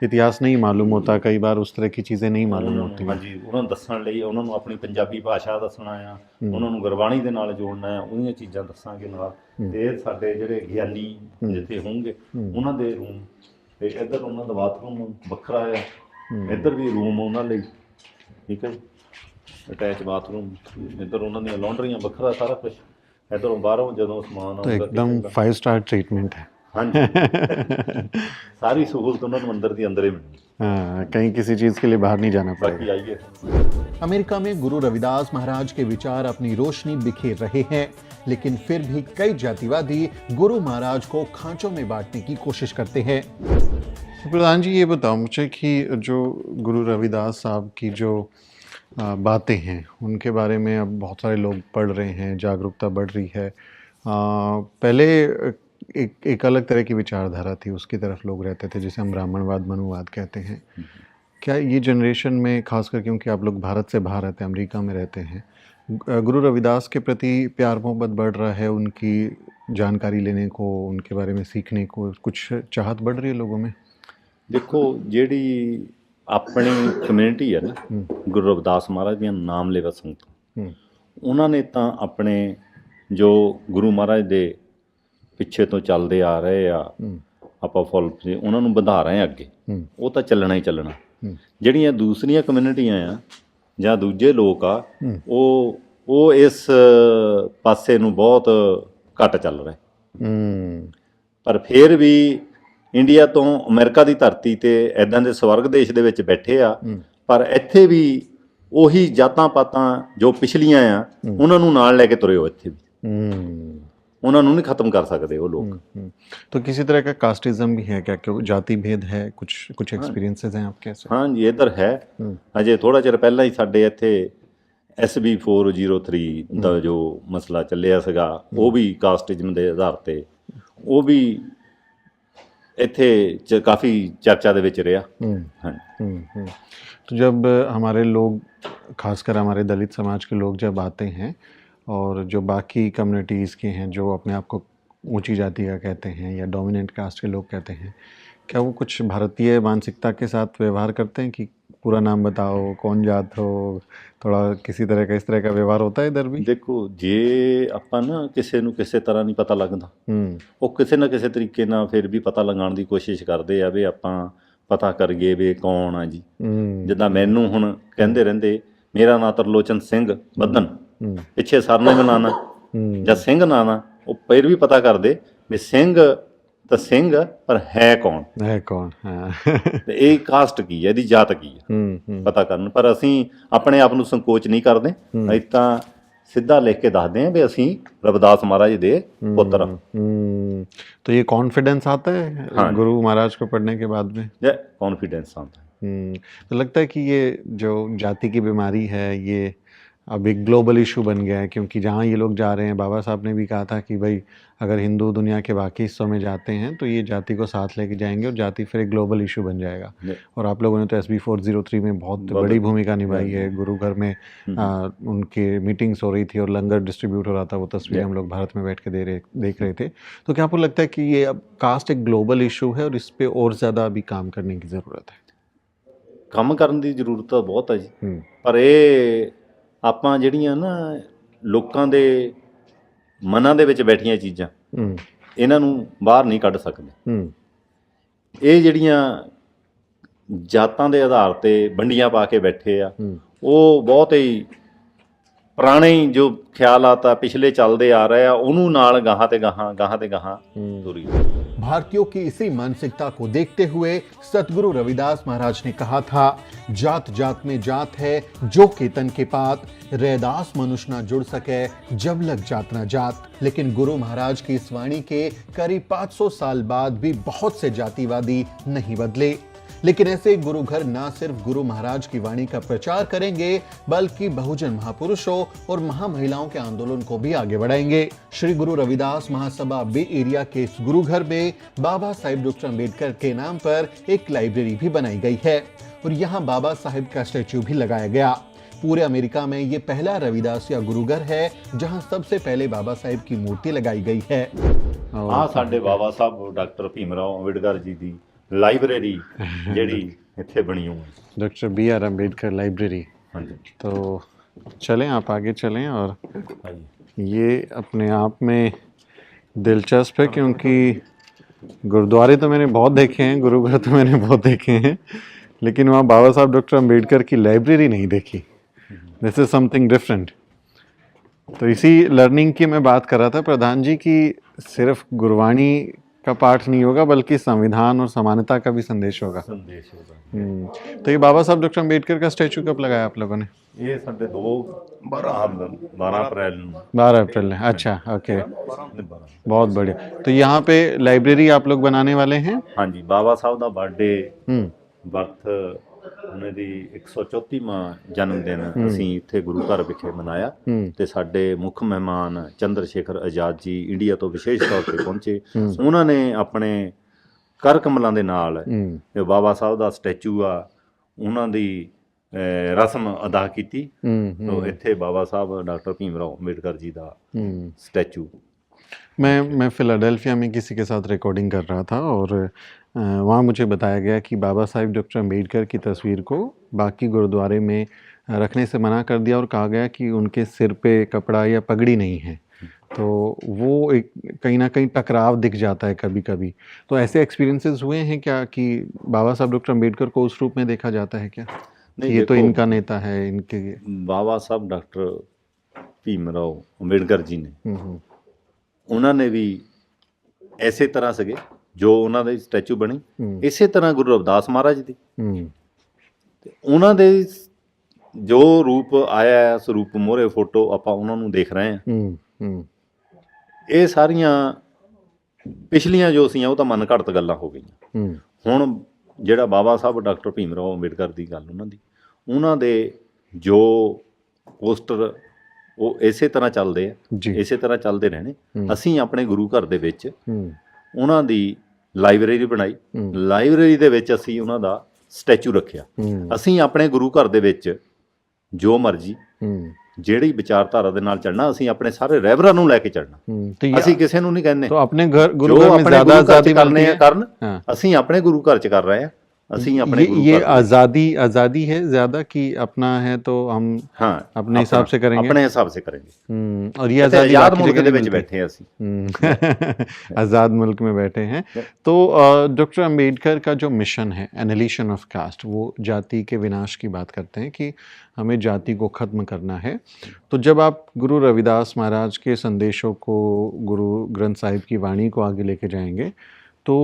इतिहास नहीं मालूम होता, कई बार उस तरह की चीज़ें नहीं मालूम होती। ਹਾਂਜੀ, ਉਹਨਾਂ ਨੂੰ ਦੱਸਣ ਲਈ ਉਹਨਾਂ ਨੂੰ ਆਪਣੀ ਪੰਜਾਬੀ ਭਾਸ਼ਾ ਦੱਸਣਾ ਆ, ਉਹਨਾਂ ਨੂੰ ਗੁਰਬਾਣੀ ਦੇ ਨਾਲ ਜੋੜਨਾ ਆ, ਉਹਦੀਆਂ ਚੀਜ਼ਾਂ ਦੱਸਾਂਗੇ ਨਾਲ। ਤੇ ਇਹ ਸਾਡੇ ਜਿਹੜੇ ਗਿਆਨੀ ਜਿੱਥੇ ਹੋਣਗੇ ਉਹਨਾਂ ਦੇ ਰੂਮ, ਤੇ ਇੱਧਰ ਉਹਨਾਂ ਦਾ ਬਾਥਰੂਮ ਵੱਖਰਾ ਆ, ਇੱਧਰ ਵੀ ਰੂਮ ਉਹਨਾਂ ਲਈ, ਠੀਕ ਹੈ, ਅਟੈਚ ਬਾਥਰੂਮ। ਇੱਧਰ ਉਹਨਾਂ ਦੀਆਂ ਲਾਂਡਰੀਆਂ ਵੱਖਰਾ, ਸਾਰਾ ਕੁਝ ਇੱਧਰੋਂ ਬਾਹਰੋਂ ਜਦੋਂ ਸਮਾਨ तो एकदम 5 स्टार ट्रीटमेंट है। ਹਾਂਜੀ, ਸਾਰੀ ਸਹੂਲਤ ਉਹਨਾਂ ਨੂੰ ਅੰਦਰ ਦੀ ਅੰਦਰ ਹੀ ਮਿਲਣੀ। हाँ, कहीं किसी चीज़ के लिए बाहर नहीं जाना ਬਾਕੀ पड़ेगा। ਆਈਏ। अमेरिका में गुरु रविदास महाराज के विचार अपनी रोशनी बिखेर रहे हैं, लेकिन फिर भी कई जातिवादी गुरु महाराज को खांचों में बांटने की कोशिश करते हैं। तो प्रधान जी, ये बताओ मुझे कि जो गुरु रविदास साहब की जो बातें हैं उनके बारे में अब बहुत सारे लोग पढ़ रहे हैं, जागरूकता बढ़ रही है। पहले एक अलग तरह की विचारधारा थी, उसकी तरफ लोग रहते थे, जिसे हम ब्राह्मणवाद मनुवाद कहते हैं। क्या ये जनरेशन में, खासकर क्योंकि आप लोग भारत से बाहर रहते हैं, अमेरिका में रहते हैं, गुरु रविदास के प्रति प्यार मोहब्बत बढ़ रहा है, उनकी जानकारी लेने को, उनके बारे में सीखने को कुछ चाहत बढ़ रही है लोगों में? ਦੇਖੋ, ਜਿਹੜੀ ਆਪਣੀ ਕਮਿਊਨਿਟੀ ਹੈ ਨਾ, ਗੁਰੂ ਰਵਿਦਾਸ ਮਹਾਰਾਜ ਦੀਆਂ ਨਾਮ ਲੈਵਾ ਸੰਗਤਾਂ, ਉਹਨਾਂ ਨੇ ਤਾਂ ਆਪਣੇ ਜੋ ਗੁਰੂ ਮਹਾਰਾਜ ਦੇ ਪਿੱਛੇ ਤੋਂ ਚੱਲਦੇ ਆ ਰਹੇ ਆ, ਆਪਾਂ ਫੁੱਲ ਉਹਨਾਂ ਨੂੰ ਵਧਾ ਰਹੇ ਆ ਅੱਗੇ, ਉਹ ਤਾਂ ਚੱਲਣਾ ਹੀ ਚੱਲਣਾ। ਜਿਹੜੀਆਂ ਦੂਸਰੀਆਂ ਕਮਿਊਨਿਟੀਆਂ ਆ ਜਾਂ ਦੂਜੇ ਲੋਕ ਆ, ਉਹ ਇਸ ਪਾਸੇ ਨੂੰ ਬਹੁਤ ਘੱਟ ਚੱਲ ਰਹੇ। ਪਰ ਫਿਰ ਵੀ ਇੰਡੀਆ ਤੋਂ ਅਮਰੀਕਾ ਦੀ ਧਰਤੀ ਤੇ ਐਦਾਂ ਦੇ ਸਵਰਗ ਦੇਸ਼ ਦੇ ਵਿੱਚ ਬੈਠੇ ਆ, ਪਰ ਇੱਥੇ ਵੀ ਉਹੀ ਜਾਤਾਂ ਪਾਤਾਂ ਜੋ ਪਿਛਲੀਆਂ ਆ ਉਹਨਾਂ ਨੂੰ ਨਾਲ ਲੈ ਕੇ ਤੁਰੇ ਹੋ। ਇੱਥੇ ਵੀ ਉਹਨਾਂ ਨੂੰ ਨਹੀਂ ਖਤਮ ਕਰ ਸਕਦੇ ਉਹ ਲੋਕ। तो किसी तरह का कास्टिज्म भी है क्या? क्यों जाति भेद है? कुछ एक्सपीरियंसेस हैं आपके ऐसे? ਹਾਂਜੀ, ਇੱਧਰ ਹੈ। ਅਜੇ ਥੋੜਾ ਚਿਰ ਪਹਿਲਾਂ ਹੀ ਸਾਡੇ ਇੱਥੇ SB 403 ਦਾ ਜੋ ਮਸਲਾ ਚੱਲਿਆ ਸੀਗਾ, ਉਹ ਵੀ ਕਾਸਟਿਜ਼ਮ ਦੇ ਆਧਾਰ ਤੇ, ਉਹ ਵੀ ਇੱਥੇ ਕਾਫੀ ਚਰਚਾ ਦੇ ਵਿੱਚ ਰਿਹਾ। ਹਾਂਜੀ। तो जब हमारे लोग, खासकर हमारे दलित समाज के लोग जब आते हैं और जो बाकी कम्युनिटीज़ के हैं जो अपने आप को ऊंची जाति का कहते हैं या डोमिनेंट कास्ट के लोग कहते हैं, क्या वो कुछ भारतीय मानसिकता के साथ व्यवहार करते हैं कि पूरा नाम बताओ, कौन जात हो, थोड़ा किसी तरह का इस तरह का व्यवहार होता है इधर भी? ਦੇਖੋ, ਜੇ ਆਪਾਂ ਨਾ ਕਿਸੇ ਨੂੰ ਕਿਸੇ ਤਰ੍ਹਾਂ ਨਹੀਂ ਪਤਾ ਲੱਗਦਾ, ਉਹ ਕਿਸੇ ਨਾ ਕਿਸੇ ਤਰੀਕੇ ਨਾਲ ਫਿਰ ਵੀ ਪਤਾ ਲਗਾਉਣ ਦੀ ਕੋਸ਼ਿਸ਼ ਕਰਦੇ ਆ ਵੀ ਆਪਾਂ ਪਤਾ ਕਰੀਏ ਵੀ ਕੌਣ ਆ ਜੀ। ਜਿੱਦਾਂ ਮੈਨੂੰ ਹੁਣ ਕਹਿੰਦੇ ਰਹਿੰਦੇ, ਮੇਰਾ ਨਾਂ ਤਰਲੋਚਨ ਸਿੰਘ ਬੱਧਨ, ਪਿੱਛੇ ਸਰਨੇਮ ਨਾਂ ਨਾ ਜਾਂ ਸਿੰਘ ਨਾਂ ਨਾ, ਉਹ ਫਿਰ ਵੀ ਪਤਾ ਕਰਦੇ ਵੀ ਸਿੰਘ ਤਾਂ ਸਿੰਘ, ਪਰ ਹੈ ਕੌਣ, ਤੇ ਇਹ ਕਾਸਟ ਕੀ ਹੈ, ਇਹਦੀ ਜਾਤ ਕੀ ਹੈ, ਪਤਾ ਕਰਨ। ਪਰ ਅਸੀਂ ਆਪਣੇ ਆਪ ਨੂੰ ਸੰਕੋਚ ਨਹੀਂ ਕਰਦੇ, ਅਸੀਂ ਤਾਂ ਸਿੱਧਾ ਲਿਖ ਕੇ ਦੱਸਦੇ ਹਾਂ ਵੀ ਅਸੀਂ ਰਵਿਦਾਸ ਮਹਾਰਾਜ ਦੇ ਪੁੱਤਰ ਹਾਂ। तो ये कॉन्फिडेंस आता है गुरु महाराज को पढ़ने के बाद में? कॉन्फिडेंस आता है। तो लगता है कि ये जो जाति की बीमारी है, ये अब एक ग्लोबल इशू बन गया है, क्योंकि जहाँ ये लोग जा रहे हैं, बाबा साहब ने भी कहा था कि भाई अगर हिंदू दुनिया के बाकी हिस्सों में जाते हैं तो ये जाति को साथ लेके जाएंगे और जाति फिर एक ग्लोबल इशू बन जाएगा। और आप लोगों ने तो SB 403 में बहुत बड़ी भूमिका निभाई है। गुरु घर में उनके मीटिंग्स हो रही थी और लंगर डिस्ट्रीब्यूट हो रहा था, वो तस्वीरें हम लोग भारत में बैठ के देख रहे थे। तो क्या आपको लगता है कि ये अब कास्ट एक ग्लोबल इशू है और इस पर और ज़्यादा अभी काम करने की ज़रूरत है? ਕੰਮ ਕਰਨ ਦੀ ਜ਼ਰੂਰਤ ਤਾਂ ਬਹੁਤ ਹੈ ਜੀ, ਪਰ ਇਹ ਆਪਾਂ ਜਿਹੜੀਆਂ ਨਾ ਲੋਕਾਂ ਦੇ ਮਨਾਂ ਦੇ ਵਿੱਚ ਬੈਠੀਆਂ ਚੀਜ਼ਾਂ ਇਹਨਾਂ ਨੂੰ ਬਾਹਰ ਨਹੀਂ ਕੱਢ ਸਕਦੇ। ਇਹ ਜਿਹੜੀਆਂ ਜਾਤਾਂ ਦੇ ਆਧਾਰ ਤੇ ਵੰਡੀਆਂ ਪਾ ਕੇ ਬੈਠੇ ਆ, ਉਹ ਬਹੁਤ ਹੀ ਪੁਰਾਣੇ ਹੀ ਜੋ ਖਿਆਲਾਤ ਆ ਪਿਛਲੇ ਚੱਲਦੇ ਆ ਰਹੇ ਆ, ਉਹਨੂੰ ਨਾਲ ਗਾਹਾਂ ਤੇ ਗਾਹਾਂ ਤੁਰੀ। भारतीयों की इसी मानसिकता को देखते हुए सतगुरु रविदास महाराज ने कहा था, जात जात में जात है जो केतन के पात, रैदास मनुष्य ना जुड़ सके जब लग जात ना जात। लेकिन गुरु महाराज की इस वाणी के करीब 500 साल बाद भी बहुत से जातिवादी नहीं बदले। लेकिन ऐसे गुरु घर ना सिर्फ गुरु महाराज की वाणी का प्रचार करेंगे बल्कि बहुजन महापुरुषों और महामहिलाओं के आंदोलन को भी आगे बढ़ाएंगे। श्री गुरु रविदास महासभा बे एरिया के इस गुरु घर में बाबा साहेब डॉक्टर अम्बेडकर के नाम पर एक लाइब्रेरी भी बनाई गई है और यहाँ बाबा साहेब का स्टैच्यू भी लगाया गया। पूरे अमेरिका में ये पहला रविदासिया गुरुघर है जहां सबसे पहले बाबा साहेब की मूर्ति लगाई गई है। हाँ, साडे बाबा साहब डॉक्टर भीमराव अंबेडकर जी दी लाइब्रेरी ਜਿਹੜੀ ਇੱਥੇ ਬਣੀ ਹੋਈ ਹੈ, doctor B R Ambedkar library. ਹਾਂਜੀ तो चलें, आप आगे चलें। और ਹਾਂਜੀ ये अपने आप में दिलचस्प है क्योंकि गुरुद्वारे तो मैंने बहुत देखे हैं, गुरुघर तो मैंने बहुत देखे हैं, लेकिन वहाँ बाबा साहब डॉक्टर अम्बेडकर की लाइब्रेरी नहीं देखी। This is something different. तो इसी लर्निंग की मैं बात कर रहा था प्रधान जी की सिर्फ गुरबाणी का पाठ नहीं होगा बल्कि संविधान और समानता का भी संदेश होगा। ਸੰਦੇਸ਼ ਹੋਗਾ। तो ये बाबा साहब डॉक्टर अम्बेडकर का स्टैचू कब लगाया आप लोगों ने? ਇਹ ਸਾਡੇ 12 ਅਪ੍ਰੈਲ ਨੂੰ 12 अप्रैल में। अच्छा, ओके, 12। बहुत बढ़िया। तो यहाँ पे लाइब्रेरी आप लोग बनाने वाले हैं? ਹਾਂਜੀ, ਬਾਬਾ ਸਾਹਿਬ ਦਾ ਬਰਥਡੇ ਬਰਥ ਉਹਨਾਂ ਦੀ 134ਵਾਂ ਜਨਮ ਦਿਨ ਅਸੀਂ ਇੱਥੇ ਗੁਰੂ ਘਰ ਵਿਖੇ ਮਨਾਇਆ ਤੇ ਸਾਡੇ ਮੁੱਖ ਮਹਿਮਾਨ ਚੰਦਰ ਸ਼ੇਖਰ ਆਜ਼ਾਦ ਜੀ ਇੰਡੀਆ ਤੋਂ ਵਿਸ਼ੇਸ਼ ਤੌਰ ਤੇ ਪਹੁੰਚੇ। ਉਹਨਾਂ ਨੇ ਆਪਣੇ ਕਰ ਕਮਲਾਂ ਦੇ ਨਾਲ ਜੋ ਬਾਬਾ ਸਾਹਿਬ ਦਾ ਸਟੈਚੂ ਆ ਉਹਨਾਂ ਦੀ ਰਸਮ ਅਦਾ ਕੀਤੀ। तो ਇੱਥੇ ਬਾਬਾ ਸਾਹਿਬ ਡਾਕਟਰ ਭੀਮਰਾव ਅੰਬੇਡਕਰ जी ਦਾ स्टैचू। मैं फिलाडेल्फिया में किसी के साथ रिकॉर्डिंग कर रहा था और वहाँ मुझे बताया गया कि बाबा साहिब डॉक्टर अम्बेडकर की तस्वीर को बाकी गुरुद्वारे में रखने से मना कर दिया और कहा गया कि उनके सिर पे कपड़ा या पगड़ी नहीं है। तो वो एक कहीं ना कहीं टकराव दिख जाता है कभी कभी। तो ऐसे एक्सपीरियंसेस हुए हैं क्या कि बाबा साहब डॉक्टर अम्बेडकर को उस रूप में देखा जाता है क्या? नहीं, ये तो देखो, इनका नेता है, इनके बाबा साहब डॉक्टर ਭੀਮਰਾव ਅੰਬੇਡਕਰ ਜੀ ਨੇ ਉਹਨਾਂ ਨੇ ਵੀ ਐਸੇ ਤਰ੍ਹਾਂ ਸੀਗੇ ਜੋ ਉਹਨਾਂ ਦੇ ਸਟੈਚੂ ਬਣੀ, ਇਸੇ ਤਰ੍ਹਾਂ ਗੁਰੂ ਰਵਿਦਾਸ ਮਹਾਰਾਜ ਦੀ ਤੇ ਉਹਨਾਂ ਦੇ ਜੋ ਰੂਪ ਆਇਆ ਉਸ ਰੂਪ ਮੋਹਰੇ ਫੋਟੋ ਆਪਾਂ ਉਹਨਾਂ ਨੂੰ ਦੇਖ ਰਹੇ ਹਾਂ। ਇਹ ਸਾਰੀਆਂ ਪਿਛਲੀਆਂ ਜੋ ਸੀਆਂ ਉਹ ਤਾਂ ਮਨ ਘੜਤ ਗੱਲਾਂ ਹੋ ਗਈਆਂ। ਹੁਣ ਜਿਹੜਾ ਬਾਬਾ ਸਾਹਿਬ ਡਾਕਟਰ ਭੀਮਰਾव ਅੰਬੇਡਕਰ ਦੀ ਗੱਲ ਉਹਨਾਂ ਦੇ ਜੋ ਪੋਸਟਰ ਉਹ ਇਸੇ ਤਰ੍ਹਾਂ ਚੱਲਦੇ ਆ, ਇਸੇ ਤਰ੍ਹਾਂ ਚੱਲਦੇ ਰਹਿਣੇ। ਅਸੀਂ ਆਪਣੇ ਗੁਰੂ ਘਰ ਦੇ ਵਿੱਚ ਉਹਨਾਂ ਦੀ ਲਾਇਬ੍ਰੇਰੀ ਬਣਾਈ, ਲਾਇਬ੍ਰੇਰੀ ਦੇ ਵਿੱਚ ਅਸੀਂ ਉਹਨਾਂ ਦਾ ਸਟੈਚੂ ਰੱਖਿਆ। ਅਸੀਂ ਆਪਣੇ ਗੁਰੂ ਘਰ ਦੇ ਵਿੱਚ ਜੋ ਮਰਜ਼ੀ ਜਿਹੜੀ ਵਿਚਾਰਧਾਰਾ ਦੇ ਨਾਲ ਚੱਲਣਾ, ਅਸੀਂ ਆਪਣੇ ਸਾਰੇ ਰਹਿਬਰਾਂ ਨੂੰ ਲੈ ਕੇ ਚੱਲਣਾ। ਅਸੀਂ ਕਿਸੇ ਨੂੰ ਨਹੀਂ ਕਹਿੰਦੇ तो अपने घर गुरु घर में ज्यादा आजादी ਕਰਨੇ ਆ ਕਰਨ। हाँ। ਅਸੀਂ ਆਪਣੇ ਗੁਰੂ ਘਰ ਚ ਕਰ ਰਹੇ ਹਾਂ। ਅਸੀਂ ਆਪਣੇ ਗੁਰੂ ये ਘਰ आज़ादी है ज़्यादा कि अपना है तो हम हाँ अपने हिसाब से करेंगे। अपने हिसाब से करेंगे। और ये आजाद आज़ादी मुल्क ਦੇ ਵਿੱਚ बैठे हैं ਅਸੀਂ। आज़ाद मुल्क में बैठे हैं। तो डॉक्टर अम्बेडकर का जो मिशन है एनिहिलेशन ऑफ कास्ट, वो जाति के विनाश की बात करते हैं कि हमें जाति को ख़त्म करना है। तो जब आप गुरु रविदास महाराज के संदेशों को, गुरु ग्रंथ साहिब की वाणी को आगे लेके जाएंगे तो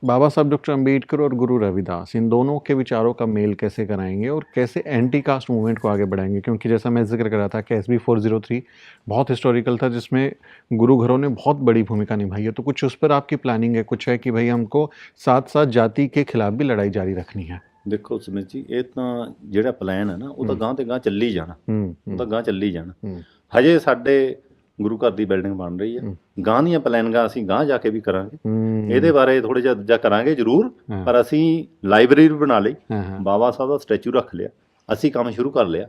बाबा साहब डॉक्टर अम्बेडकर और गुरु रविदास इन दोनों के विचारों का मेल कैसे कराएंगे और कैसे एंटी कास्ट मूवमेंट को आगे बढ़ाएंगे? क्योंकि जैसा मैं जिक्र कर रहा था कि SB 403 बहुत हिस्टोरिकल था जिसमें गुरु घरों ने बहुत बड़ी भूमिका निभाई है। तो कुछ उस पर आपकी प्लानिंग है? कुछ है कि भाई हमको साथ साथ जाति के खिलाफ भी लड़ाई जारी रखनी है? ਦੇਖੋ ਸੁਮਿਤ ਜੀ, ਇਹ ਤਾਂ ਜਿਹੜਾ ਪਲਾਨ ਹੈ ਨਾ ਉਹ ਤਾਂ ਗਾਂ ਤੇ ਗਾਂ ਚੱਲੀ ਜਾਣਾ, ਉਹ ਤਾਂ ਗਾਂ ਚੱਲੀ ਜਾਣਾ। ਹਜੇ ਸਾਡੇ ਗੁਰੂ ਘਰ ਦੀ ਬਿਲਡਿੰਗ ਬਣ ਰਹੀ ਹੈ, ਗਾਂ ਦੀਆਂ ਪਲਾਨਿੰਗਾਂ ਅਸੀਂ ਗਾਂ ਜਾ ਕੇ ਵੀ ਕਰਾਂਗੇ। ਇਹਦੇ ਬਾਰੇ ਥੋੜ੍ਹਾ ਜਿਹਾ ਦੂਜਾ ਕਰਾਂਗੇ ਜ਼ਰੂਰ, ਪਰ ਅਸੀਂ ਲਾਇਬ੍ਰੇਰੀ ਬਣਾ ਲਈ, ਬਾਬਾ ਸਾਹਿਬ ਦਾ ਸਟੈਚੂ ਰੱਖ ਲਿਆ, ਅਸੀਂ ਕੰਮ ਸ਼ੁਰੂ ਕਰ ਲਿਆ।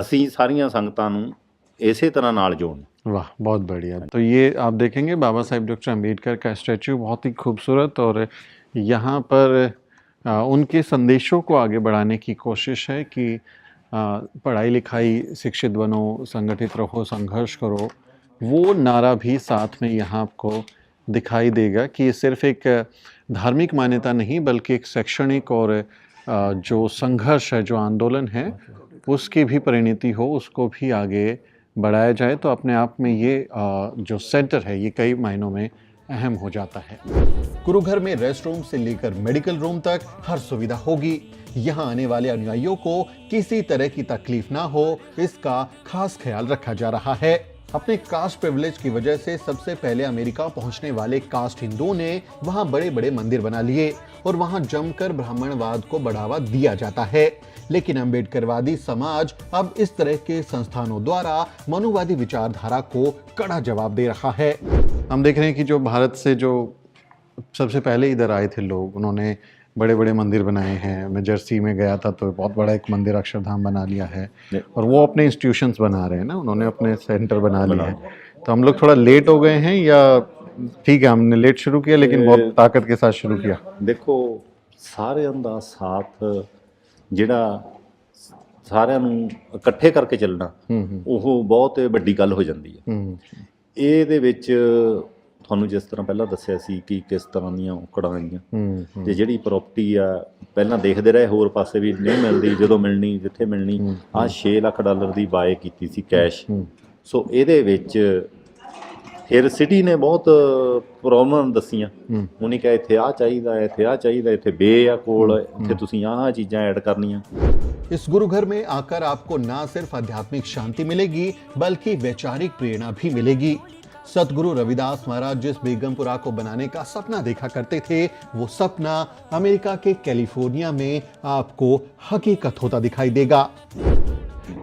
ਅਸੀਂ ਸਾਰੀਆਂ ਸੰਗਤਾਂ ਨੂੰ ਇਸੇ ਤਰ੍ਹਾਂ ਨਾਲ जोड़ना। वाह, बहुत बढ़िया। तो ये आप देखेंगे बाबा साहेब डॉक्टर अम्बेडकर का स्टैचू बहुत ही खूबसूरत, और यहाँ पर उनके संदेशों को आगे बढ़ाने की कोशिश है कि पढ़ाई लिखाई, शिक्षित बनो, संगठित रहो, संघर्ष करो। वो नारा भी साथ में यहाँ आपको दिखाई देगा कि ये सिर्फ एक धार्मिक मान्यता नहीं बल्कि एक शैक्षणिक और जो संघर्ष है, जो आंदोलन है, उसकी भी परिणति हो, उसको भी आगे बढ़ाया जाए। तो अपने आप में ये जो सेंटर है ये कई मायनों में अहम हो जाता है। गुरुघर में रेस्ट रूम से लेकर मेडिकल रूम तक हर सुविधा होगी। यहाँ आने वाले अनुयायियों को किसी तरह की तकलीफ ना हो, इसका खास ख्याल रखा जा रहा है। अपने कास्ट प्रिविलेज की वजह से सबसे पहले अमेरिका पहुंचने वाले कास्ट हिंदुओं ने वहां बड़े बड़े मंदिर बना लिए और वहां जमकर ब्राह्मणवाद को बढ़ावा दिया जाता है। लेकिन अम्बेडकरवादी समाज अब इस तरह के संस्थानों द्वारा मनुवादी विचारधारा को कड़ा जवाब दे रहा है। हम देख रहे हैं कि जो भारत से जो सबसे पहले इधर आए थे लोग, उन्होंने बड़े बड़े मंदिर बनाए हैं। मैं जर्सी में गया था तो बहुत बड़ा एक मंदिर अक्षरधाम बना लिया है और वो अपने इंस्टीट्यूशंस बना रहे हैं ना, उन्होंने अपने सेंटर बना लिए हैं। तो हम लोग थोड़ा लेट हो गए हैं, या ठीक है हमने लेट शुरू किया लेकिन बहुत ताकत के साथ शुरू किया। देखो ਸਾਰਿਆਂ ਦਾ ਸਾਥ ਜਿਹੜਾ ਸਾਰਿਆਂ ਨੂੰ ਇਕੱਠੇ ਕਰਕੇ ਚੱਲਣਾ ਉਹ ਬਹੁਤ ਵੱਡੀ ਗੱਲ ਹੋ ਜਾਂਦੀ ਹੈ। ਇਹਦੇ ਵਿੱਚ ਤੁਹਾਨੂੰ ਜਿਸ ਤਰ੍ਹਾਂ ਪਹਿਲਾਂ ਦੱਸਿਆ ਸੀ ਕਿ ਕਿਸ ਤਰ੍ਹਾਂ ਦੀਆਂ ਔਕੜਾਂ ਆਈਆਂ ਤੇ ਜਿਹੜੀ ਪ੍ਰਾਪਰਟੀ ਆ ਪਹਿਲਾਂ ਦੇਖਦੇ ਰਹੇ ਹੋਰ ਪਾਸੇ ਵੀ ਨਹੀਂ ਮਿਲਦੀ, ਜਦੋਂ ਮਿਲਣੀ ਜਿੱਥੇ ਮਿਲਣੀ ਆਹ $6 ਲੱਖ ਦੀ ਬਾਏ ਕੀਤੀ ਸੀ ਕੈਸ਼। ਸੋ ਇਹਦੇ ਵਿੱਚ ਫਿਰ ਸਿਟੀ ਨੇ ਬਹੁਤ ਪ੍ਰੋਬਲਮ ਦਸੀਆਂ। ਉਹਨੇ ਕਿਹਾ ਇੱਥੇ ਆ ਚਾਹੀਦਾ, ਇੱਥੇ ਆ ਚਾਹੀਦਾ, ਇੱਥੇ ਬੇ ਆ ਕੋਲ, ਇੱਥੇ ਤੁਸੀਂ ਆਹ ਚੀਜ਼ਾਂ ਐਡ ਕਰਨੀਆਂ। इस गुरुघर में आकर आपको ना सिर्फ आध्यात्मिक शांति मिलेगी बल्कि वैचारिक प्रेरणा भी मिलेगी। सतगुरु रविदास महाराज जिस बेगमपुरा को बनाने का सपना देखा करते थे, वो सपना अमेरिका के कैलिफोर्निया में आपको हकीकत होता दिखाई देगा।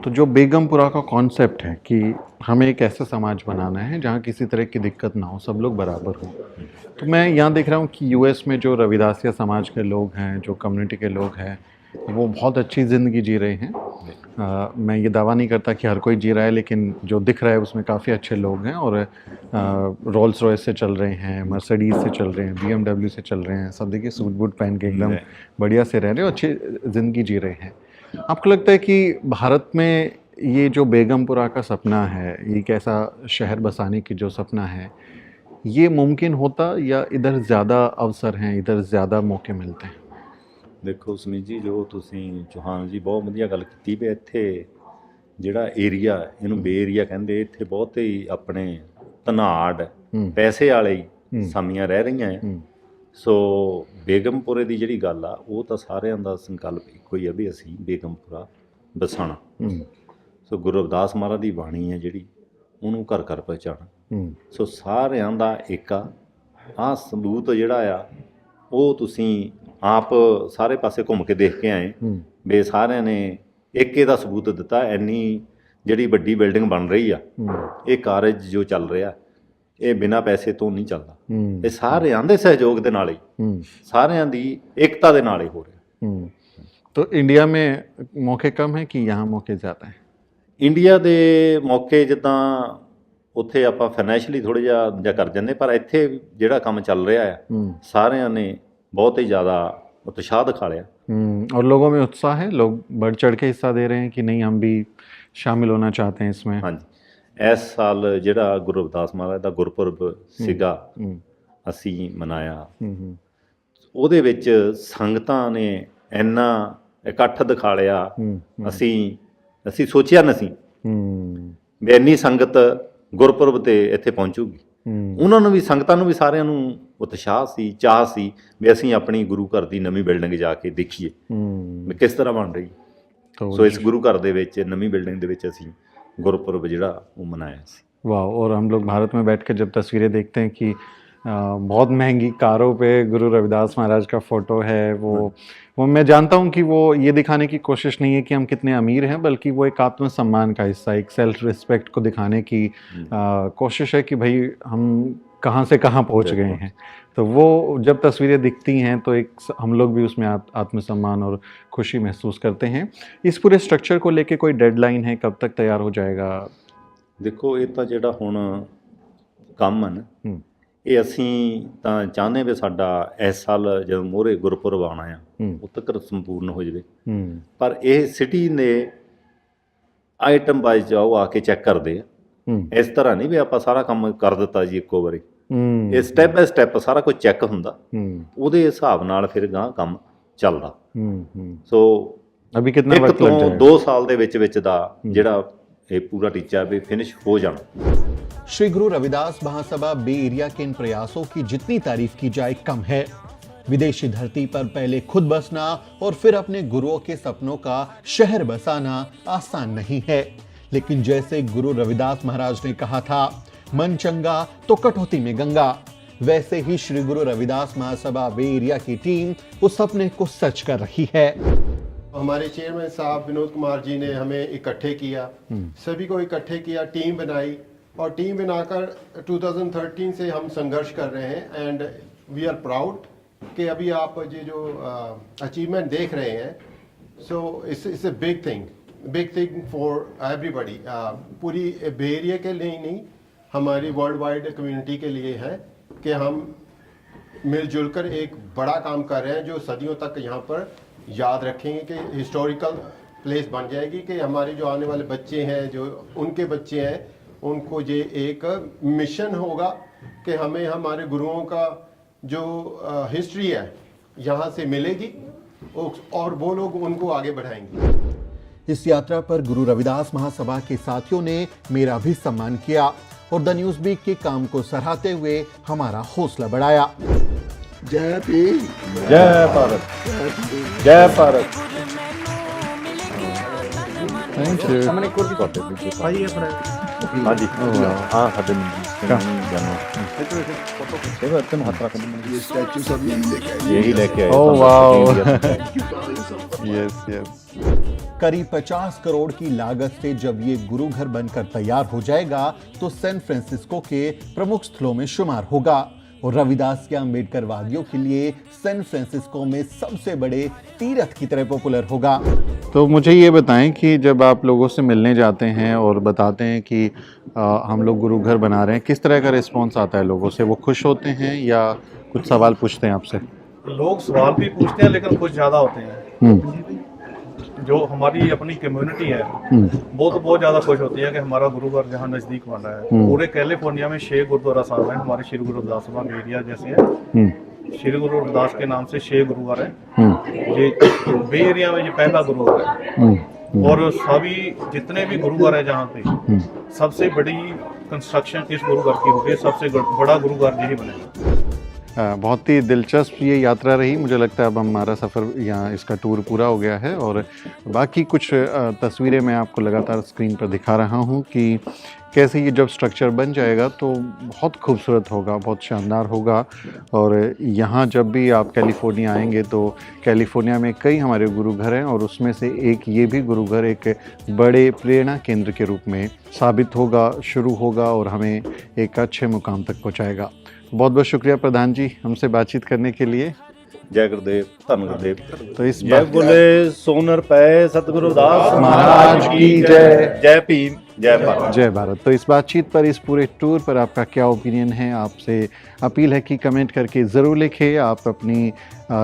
तो जो बेगमपुरा का कॉन्सेप्ट है कि हमें एक ऐसा समाज बनाना है जहाँ किसी तरह की दिक्कत ना हो, सब लोग बराबर हों। तो मैं यहाँ देख रहा हूँ कि यूएस में जो रविदासिया समाज के लोग हैं, जो कम्युनिटी के लोग हैं, वो बहुत अच्छी ज़िंदगी जी रहे हैं। मैं ये दावा नहीं करता कि हर कोई जी रहा है, लेकिन जो दिख रहा है उसमें काफ़ी अच्छे लोग हैं और रोल्स रॉयस से चल रहे हैं, मर्सिडीज़ से चल रहे हैं, BMW से चल रहे हैं। सब देखिए सूट बूट पहन के एकदम बढ़िया से रह रहे हैं, अच्छी ज़िंदगी जी रहे हैं। आपको लगता है कि भारत में ये जो बेगमपुरा का सपना है, एक ऐसा शहर बसाने की जो सपना है, ये मुमकिन होता या इधर ज़्यादा अवसर हैं, इधर ज़्यादा मौके मिलते हैं? ਦੇਖੋ ਸੁਮੀਤ ਜੀ, ਜੋ ਤੁਸੀਂ ਚੌਹਾਨ ਜੀ ਬਹੁਤ ਵਧੀਆ ਗੱਲ ਕੀਤੀ ਵੀ ਇੱਥੇ ਜਿਹੜਾ ਏਰੀਆ ਇਹਨੂੰ ਬੇ ਏਰੀਆ ਕਹਿੰਦੇ, ਇੱਥੇ ਬਹੁਤ ਹੀ ਆਪਣੇ ਧਨਾੜ ਪੈਸੇ ਵਾਲੇ ਹੀ ਸਾਮੀਆਂ ਰਹਿ ਰਹੀਆਂ ਹੈ। ਸੋ ਬੇਗਮਪੁਰੇ ਦੀ ਜਿਹੜੀ ਗੱਲ ਆ ਉਹ ਤਾਂ ਸਾਰਿਆਂ ਦਾ ਸੰਕਲਪ ਇੱਕੋ ਹੀ ਆ ਵੀ ਅਸੀਂ ਬੇਗਮਪੁਰਾ ਬਸਾਉਣਾ। ਸੋ ਗੁਰੂ ਰਵਿਦਾਸ ਮਹਾਰਾਜ ਦੀ ਬਾਣੀ ਹੈ ਜਿਹੜੀ ਉਹਨੂੰ ਘਰ ਘਰ ਪਹੁੰਚਾਉਣਾ। ਸੋ ਸਾਰਿਆਂ ਦਾ ਇੱਕ ਆਹ ਸਬੂਤ ਜਿਹੜਾ ਆ ਉਹ ਤੁਸੀਂ ਆਪ ਸਾਰੇ ਪਾਸੇ ਘੁੰਮ ਕੇ ਦੇਖ ਕੇ ਆਏ ਵੀ ਸਾਰਿਆਂ ਨੇ ਇੱਕ ਇਹਦਾ ਸਬੂਤ ਦਿੱਤਾ। ਇੰਨੀ ਜਿਹੜੀ ਵੱਡੀ ਬਿਲਡਿੰਗ ਬਣ ਰਹੀ ਆ, ਇਹ ਕਾਰਜ ਜੋ ਚੱਲ ਰਿਹਾ ਇਹ ਬਿਨਾਂ ਪੈਸੇ ਤੋਂ ਨਹੀਂ ਚੱਲਦਾ। ਇਹ ਸਾਰਿਆਂ ਦੇ ਸਹਿਯੋਗ ਦੇ ਨਾਲ ਹੀ, ਸਾਰਿਆਂ ਦੀ ਏਕਤਾ ਦੇ ਨਾਲ ਹੀ ਹੋ ਰਿਹਾ। तो इंडिया में मौके कम है कि यहाँ मौके ज़्यादा है? ਇੰਡੀਆ ਦੇ ਮੌਕੇ ਜਿੱਦਾਂ ਉੱਥੇ ਆਪਾਂ ਫਾਈਨੈਂਸ਼ੀਅਲੀ ਥੋੜ੍ਹਾ ਜਿਹਾ ਕਰ ਜਾਂਦੇ, ਪਰ ਇੱਥੇ ਜਿਹੜਾ ਕੰਮ ਚੱਲ ਰਿਹਾ ਆ ਸਾਰਿਆਂ ਨੇ ਬਹੁਤ ਹੀ ज़्यादा उत्साह दिखा लिया। और लोगों में उत्साह है, लोग बढ़ चढ़ के हिस्सा दे रहे हैं कि नहीं हम भी शामिल होना चाहते हैं इसमें? हाँ जी, इस साल ਜਿਹੜਾ ਗੁਰੂ ਰਵਿਦਾਸ ਮਹਾਰਾਜ ਦਾ ਗੁਰਪੁਰਬ ਸੀਗਾ ਅਸੀਂ ਮਨਾਇਆ, ਉਹਦੇ ਵਿੱਚ ਸੰਗਤਾਂ ਨੇ ਇੰਨਾ ਇਕੱਠ ਦਿਖਾ ਲਿਆ, ਅਸੀਂ ਸੋਚਿਆ ਨਹੀਂ ਵੀ ਇੰਨੀ ਸੰਗਤ ਗੁਰਪੁਰਬ ਤੇ ਇੱਥੇ ਪਹੁੰਚੂਗੀ। ਉਹਨਾਂ ਨੂੰ ਵੀ, ਸੰਗਤਾਂ ਨੂੰ ਵੀ, ਸਾਰਿਆਂ ਨੂੰ ਉਤਸ਼ਾਹ ਸੀ, ਚਾਹ ਸੀ ਵੀ ਅਸੀਂ ਆਪਣੀ ਗੁਰੂ ਘਰ ਦੀ ਨਵੀਂ ਬਿਲਡਿੰਗ ਜਾ ਕੇ ਦੇਖੀਏ ਵੀ ਕਿਸ ਤਰ੍ਹਾਂ ਬਣ ਰਹੀ। ਸੋ ਇਸ ਗੁਰੂ ਘਰ ਦੇ ਵਿੱਚ ਨਵੀਂ ਬਿਲਡਿੰਗ ਦੇ ਵਿੱਚ ਅਸੀਂ गुरुपुरब ਜਿਹੜਾ ਉਹ ਮਨਾਇਆ ਸੀ। वाह। और हम लोग भारत में बैठ कर जब तस्वीरें देखते हैं कि बहुत महंगी कारों पे गुरु रविदास महाराज का फ़ोटो है, वो मैं जानता हूँ कि वो ये दिखाने की कोशिश नहीं है कि हम कितने अमीर हैं, बल्कि वो एक आत्मसम्मान का हिस्सा, एक सेल्फ रिस्पेक्ट को दिखाने की कोशिश है कि भाई हम कहाँ से कहाँ पहुँच गए हैं। तो वो जब तस्वीरें दिखती हैं तो एक हम लोग भी उसमें आत्मसम्मान और खुशी महसूस करते हैं। इस पूरे स्ट्रक्चर को लेके कोई डेडलाइन है, कब तक तैयार हो जाएगा? देखो ये तो ਜਿਹੜਾ ਹੁਣ ਕੰਮ ਹੈ ਨਾ, ਇਹ ਅਸੀਂ ਤਾਂ ਚਾਹੁੰਦੇ ਵੀ ਸਾਡਾ ਇਸ ਸਾਲ ਜਦੋਂ ਮੋਹਰੇ ਗੁਰਪੁਰਬ ਆਉਣਾ ਆ ਉਹ ਤੱਕ ਸੰਪੂਰਨ ਹੋ ਜਾਵੇ। ਪਰ ਇਹ ਸਿਟੀ ਨੇ ਆਈਟਮ ਵਾਈਜ਼ ਜਾਓ ਆ ਕੇ ਚੈੱਕ ਕਰਦੇ ਆ। ਇਸ ਤਰ੍ਹਾਂ ਨਹੀਂ ਵੀ ਆਪਾਂ ਸਾਰਾ ਕੰਮ ਕਰ ਦਿੱਤਾ ਜੀ ਇੱਕੋ ਵਾਰੀ। ਇਹ ਸਟੈਪ ਬਾਏ ਸਟੈਪ ਸਾਰਾ ਕੁਝ ਚੈੱਕ ਹੁੰਦਾ, ਉਹਦੇ ਹਿਸਾਬ ਨਾਲ ਫਿਰ ਗਾਂ ਕੰਮ ਚੱਲਦਾ। ਸੋ अभी कितना ਇੱਕ वक्त लग ਤੋਂ जाएगा? 2 ਸਾਲ ਦੇ ਵਿੱਚ ਦਾ ਜਿਹੜਾ ਇਹ ਪੂਰਾ ਟੀਚਾ ਵੀ ਫਿनिश हो जाना। श्री गुरु रविदास महासभा बे एरिया के इन प्रयासों की जितनी तारीफ की जाए कम है। विदेशी धरती पर पहले खुद बसना और फिर अपने गुरुओं के सपनों का शहर बसाना आसान नहीं है, लेकिन जैसे गुरु रविदास महाराज ने कहा था, मन चंगा तो कटौती में गंगा, वैसे ही श्री गुरु रविदास महासभा बे एरिया की टीम उस सपने को सच कर रही है। हमारे चेयरमैन साहब विनोद कुमार जी ने हमें इकट्ठे किया, सभी को इकट्ठे किया, टीम बनाई और टीम बनाकर 2013 से हम संघर्ष कर रहे हैं। एंड वी आर प्राउड कि अभी आप ये जो अचीवमेंट देख रहे हैं, so it's a big thing for everybody. पूरी बे एरिया के लिए नहीं, हमारी वर्ल्ड वाइड कम्युनिटी के लिए है कि हम मिलजुल कर एक बड़ा काम कर रहे हैं जो सदियों तक यहाँ पर याद रखेंगे, कि हिस्टोरिकल प्लेस बन जाएगी, कि हमारे जो आने वाले बच्चे हैं, जो उनके बच्चे हैं, उनको ये एक मिशन होगा कि हमें हमारे गुरुओं का जो हिस्ट्री है यहाँ से मिलेगी और वो लोग उनको आगे बढ़ाएंगे। इस यात्रा पर गुरु रविदास महासभा के साथियों ने मेरा भी सम्मान किया और द न्यूज़ वीक के काम को सराहते हुए हमारा हौसला बढ़ाया। जय भीम। जय भारत, जय भारत। Thank you. हाँ जी, हाँ ਸਾਡੇ ਜਾਨੋ ये स्टैचू सब यही लेके आए। यही लेके आए। Oh wow. Yes yes. करीब 50 करोड़ की लागत से जब ये गुरु घर बनकर तैयार हो जाएगा तो सैन फ्रांसिस्को के प्रमुख स्थलों में शुमार होगा और रविदास के अम्बेडकर वादियों के लिए सैन फ्रांसिस्को में सबसे बड़े तीर्थ की तरह पॉपुलर होगा। तो मुझे ये बताएं कि जब आप लोगों से मिलने जाते हैं और बताते हैं कि हम लोग गुरु घर बना रहे हैं, किस तरह का रिस्पॉन्स आता है लोगों से? वो खुश होते हैं या कुछ सवाल पूछते हैं आपसे? लोग सवाल भी पूछते हैं लेकिन कुछ ज़्यादा होते हैं। जो हमारी अपनी कम्युनिटी है वो तो बहुत ज़्यादा खुश होती है कि हमारा गुरु घर जहाँ नज़दीक बन रहा है। पूरे कैलिफोर्निया में 6 गुरुद्वारा साहब हैं हमारे श्री गुरु रविदास सभा एरिया जैसे हैं। श्री गुरु रविदास के नाम से 6 गुरुद्वार हैं। ये बे एरिया में ये पहला गुरुद्वार है और सभी जितने भी गुरुद्वार है जहाँ पे सबसे बड़ी कंस्ट्रक्शन इस गुरुद्वार की होगी, सबसे बड़ा गुरुद्वार यही बनेगा। बहुत ही दिलचस्प ये यात्रा रही। मुझे लगता है अब हमारा सफ़र यहाँ इसका टूर पूरा हो गया है और बाकी कुछ तस्वीरें मैं आपको लगातार स्क्रीन पर दिखा रहा हूँ कि कैसे ये जब स्ट्रक्चर बन जाएगा तो बहुत खूबसूरत होगा, बहुत शानदार होगा। और यहाँ जब भी आप कैलिफोर्निया आएंगे तो कैलिफोर्निया में कई हमारे गुरु घर हैं और उसमें से एक ये भी गुरु घर एक बड़े प्रेरणा केंद्र के रूप में साबित होगा, शुरू होगा और हमें एक अच्छे मुकाम तक पहुँचाएगा। बहुत बहुत शुक्रिया प्रधान जी हमसे बातचीत करने के लिए। जय गुरुदेव, धन गुरुदेव। तो इस जय बोले सोनर पे सतगुरु दास महाराज की जय। जय भीम, जय भारत। जय भारत। तो इस बातचीत पर, इस पूरे टूर पर आपका क्या ओपिनियन है? आपसे अपील है कि कमेंट करके ज़रूर लिखें। आप अपनी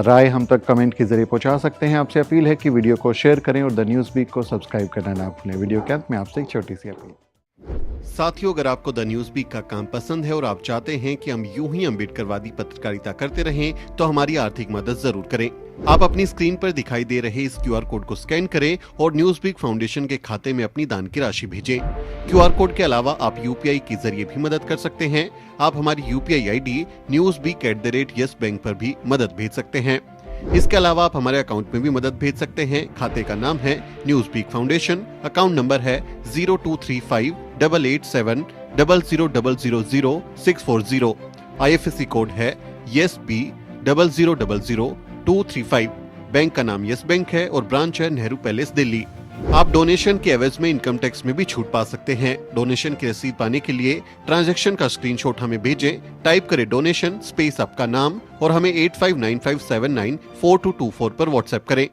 राय हम तक कमेंट के ज़रिए पहुंचा सकते हैं। आपसे अपील है कि वीडियो को शेयर करें और द न्यूज़ वीक को सब्सक्राइब करना ना भूलें। वीडियो के अंत में आपसे एक छोटी सी अपील। साथियों, अगर आपको द न्यूज़ वीक का काम पसंद है और आप चाहते हैं कि हम यूं ही अम्बेडकरवादी पत्रकारिता करते रहें तो हमारी आर्थिक मदद जरूर करें। आप अपनी स्क्रीन पर दिखाई दे रहे इस QR कोड को स्कैन करें और न्यूज़ वीक फाउंडेशन के खाते में अपनी दान की राशि भेजें। QR कोड के अलावा आप UPI के जरिए भी मदद कर सकते हैं। आप हमारी UPI ID newsweek@yes bank पर भी मदद भेज सकते हैं। इसके अलावा आप हमारे अकाउंट में भी मदद भेज सकते हैं। खाते का नाम है Newsweek Foundation, account number है 02358800000640। IFSC कोड है YESB 0000235। बैंक का नाम यस बैंक है और ब्रांच है नेहरू पैलेस दिल्ली। आप डोनेशन के एवज में इनकम टैक्स में भी छूट पा सकते हैं। डोनेशन की रसीद पाने के लिए ट्रांजैक्शन का स्क्रीनशॉट हमें भेजें। टाइप करें डोनेशन स्पेस आपका नाम और हमें 8595794224 पर व्हाट्सएप करें।